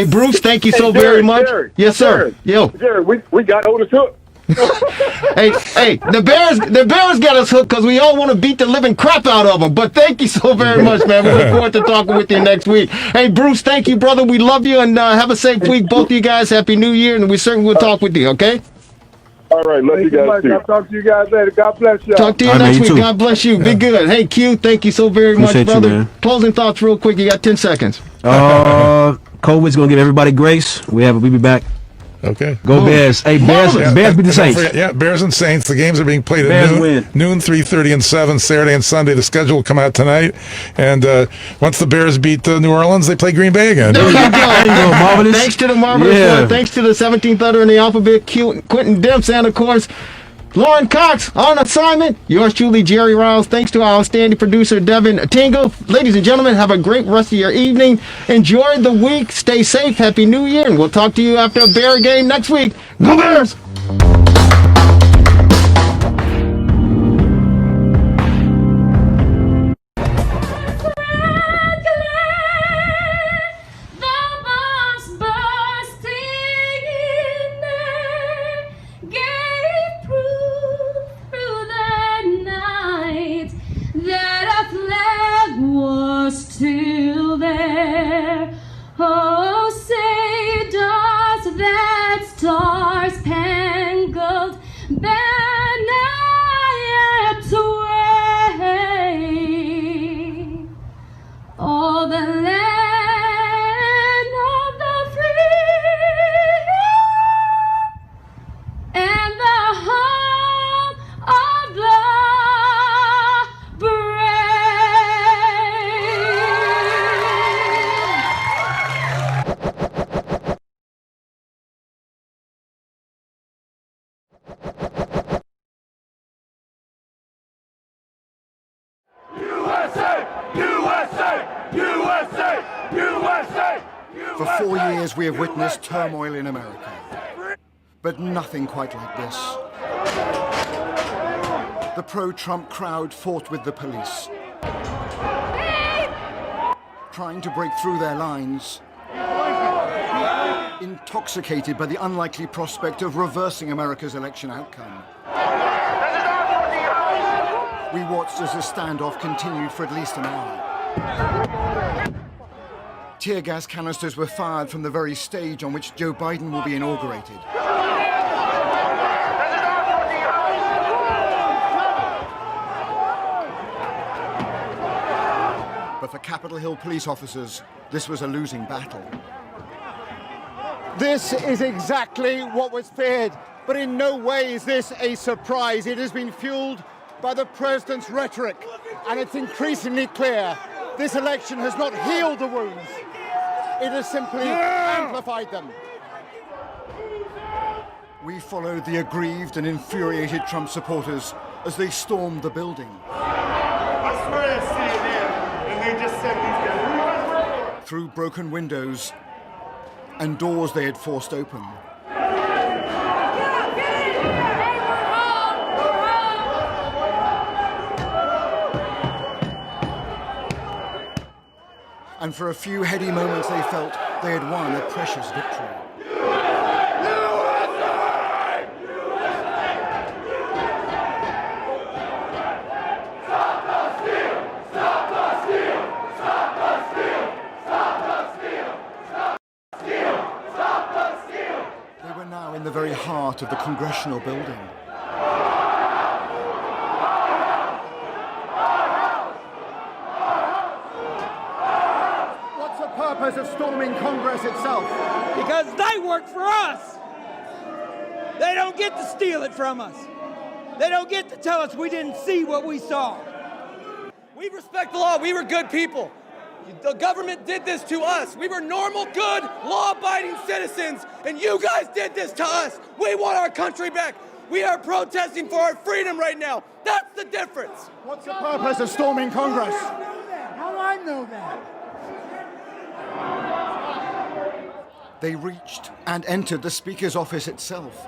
Bruce, thank you so very much. Jerry, yes, sir. Jerry, we got Otis hooked. hey, the Bears got us hooked because we all want to beat the living crap out of them. But thank you so very much, man. We look forward to talking with you next week. Hey, Bruce, thank you, brother. We love you and have a safe week, both of you guys. Happy New Year, and we certainly will talk with you. Okay. All right, love you guys too. I'll talk to you guys later. God bless you. Talk to you next week. God bless you. Be good. Hey, Q, thank you so very much, brother. You, closing thoughts real quick. You got 10 seconds. COVID's going to give everybody grace. We'll be back Okay. Go Bears. Hey, Bears beat the and don't Saints. forget, yeah, Bears and Saints. The games are being played Bears at win. noon, 3:30 and 7, Saturday and Sunday. The schedule will come out tonight. And once the Bears beat New Orleans, they play Green Bay again. There you go. There you go, Marvelous. Thanks to the Marvelous Yeah. One. Thanks to the 17th letter in the alphabet, Quentin Dempsey, and of course, Lauren Cox on assignment. Yours truly, Jerry Rouse. Thanks to our outstanding producer, Devin Tingle. Ladies and gentlemen, have a great rest of your evening. Enjoy the week. Stay safe. Happy New Year. And we'll talk to you after a Bear game next week. Go Bears! Still there. Oh, say does that star-spangled banner yet wave? Oh, the land of the free and the home of the For 4 years, we have witnessed turmoil in America, but nothing quite like this. The pro-Trump crowd fought with the police, trying to break through their lines, intoxicated by the unlikely prospect of reversing America's election outcome. We watched as the standoff continued for at least an hour. Tear gas canisters were fired from the very stage on which Joe Biden will be inaugurated. But for Capitol Hill police officers, this was a losing battle. This is exactly what was feared, but in no way is this a surprise. It has been fueled by the president's rhetoric, and it's increasingly clear this election has not healed the wounds. It has simply amplified them. We followed the aggrieved and infuriated Trump supporters as they stormed the building. I swear that's CNN, and they just said these guys. Through broken windows and doors they had forced open. And for a few heady moments they felt they had won a precious victory. They were now in the very heart of the congressional building. Of storming Congress itself. Because they work for us. They don't get to steal it from us. They don't get to tell us we didn't see what we saw. We respect the law. We were good people. The government did this to us. We were normal, good, law-abiding citizens, and you guys did this to us. We want our country back. We are protesting for our freedom right now. That's the difference. What's the purpose of storming Congress? How do I know that? They reached and entered the Speaker's office itself,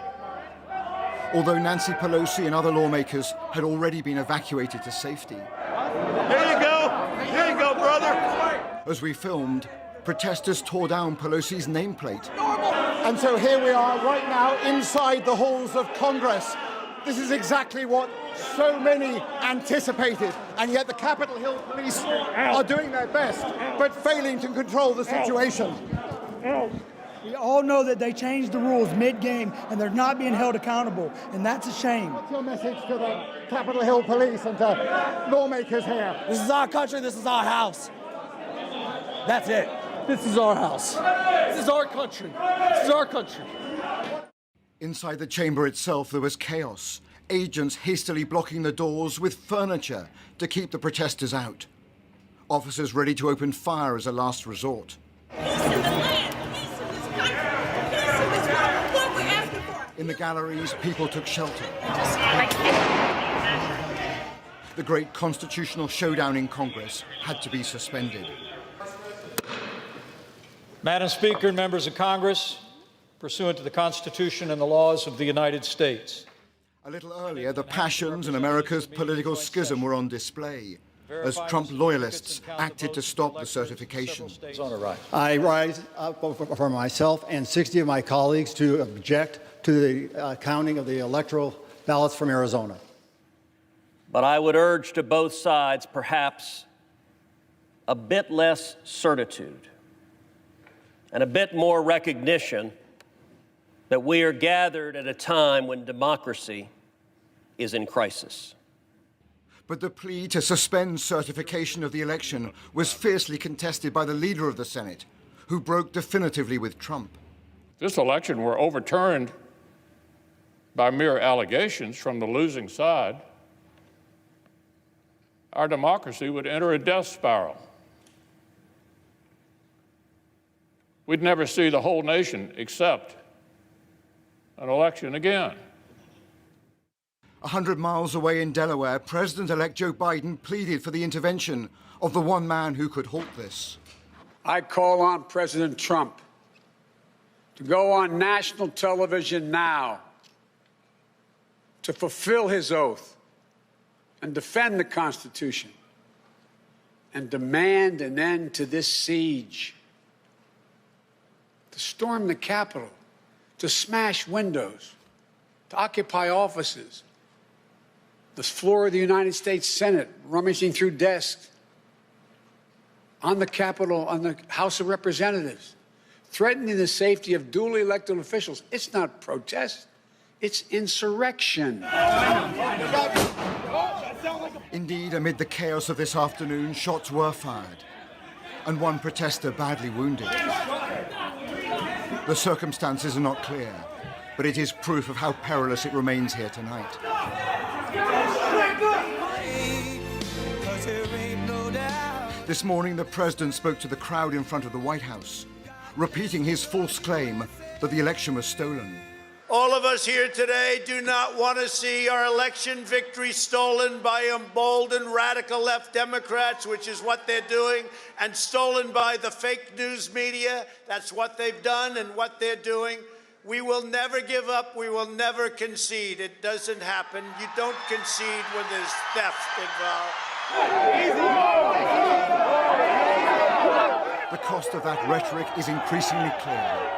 although Nancy Pelosi and other lawmakers had already been evacuated to safety. Here you go, brother. As we filmed, protesters tore down Pelosi's nameplate. And so here we are right now inside the halls of Congress. This is exactly what so many anticipated, and yet the Capitol Hill police are doing their best, but failing to control the situation. We all know that they changed the rules mid-game, and they're not being held accountable, and that's a shame. What's your message to the Capitol Hill police and to lawmakers here? This is our country. This is our house. That's it. This is our house. This is our country. This is our country. Inside the chamber itself, there was chaos. Agents hastily blocking the doors with furniture to keep the protesters out. Officers ready to open fire as a last resort. In the galleries, people took shelter. The great constitutional showdown in Congress had to be suspended. Madam Speaker and members of Congress, pursuant to the Constitution and the laws of the United States. A little earlier, the passions and America's political schism were on display as Trump loyalists acted to stop the certification. I rise up for myself and 60 of my colleagues to object to the counting of the electoral ballots from Arizona. But I would urge to both sides perhaps a bit less certitude and a bit more recognition that we are gathered at a time when democracy is in crisis. But the plea to suspend certification of the election was fiercely contested by the leader of the Senate, who broke definitively with Trump. If this election were overturned by mere allegations from the losing side, our democracy would enter a death spiral. We'd never see the whole nation accept an election again. 100 miles away in Delaware, President-elect Joe Biden pleaded for the intervention of the one man who could halt this. I call on President Trump to go on national television now to fulfill his oath and defend the Constitution and demand an end to this siege, to storm the Capitol, to smash windows, to occupy offices, the floor of the United States Senate, rummaging through desks, on the Capitol, on the House of Representatives, threatening the safety of duly elected officials. It's not protest, it's insurrection. Indeed, amid the chaos of this afternoon, shots were fired, and one protester badly wounded. The circumstances are not clear, but it is proof of how perilous it remains here tonight. This morning, the president spoke to the crowd in front of the White House, repeating his false claim that the election was stolen. All of us here today do not want to see our election victory stolen by emboldened radical left Democrats, which is what they're doing, and stolen by the fake news media. That's what they've done and what they're doing. We will never give up. We will never concede. It doesn't happen. You don't concede when there's theft involved. The cost of that rhetoric is increasingly clear.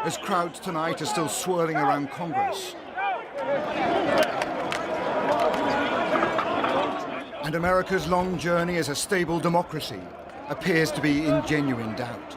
As crowds tonight are still swirling around Congress. And America's long journey as a stable democracy appears to be in genuine doubt.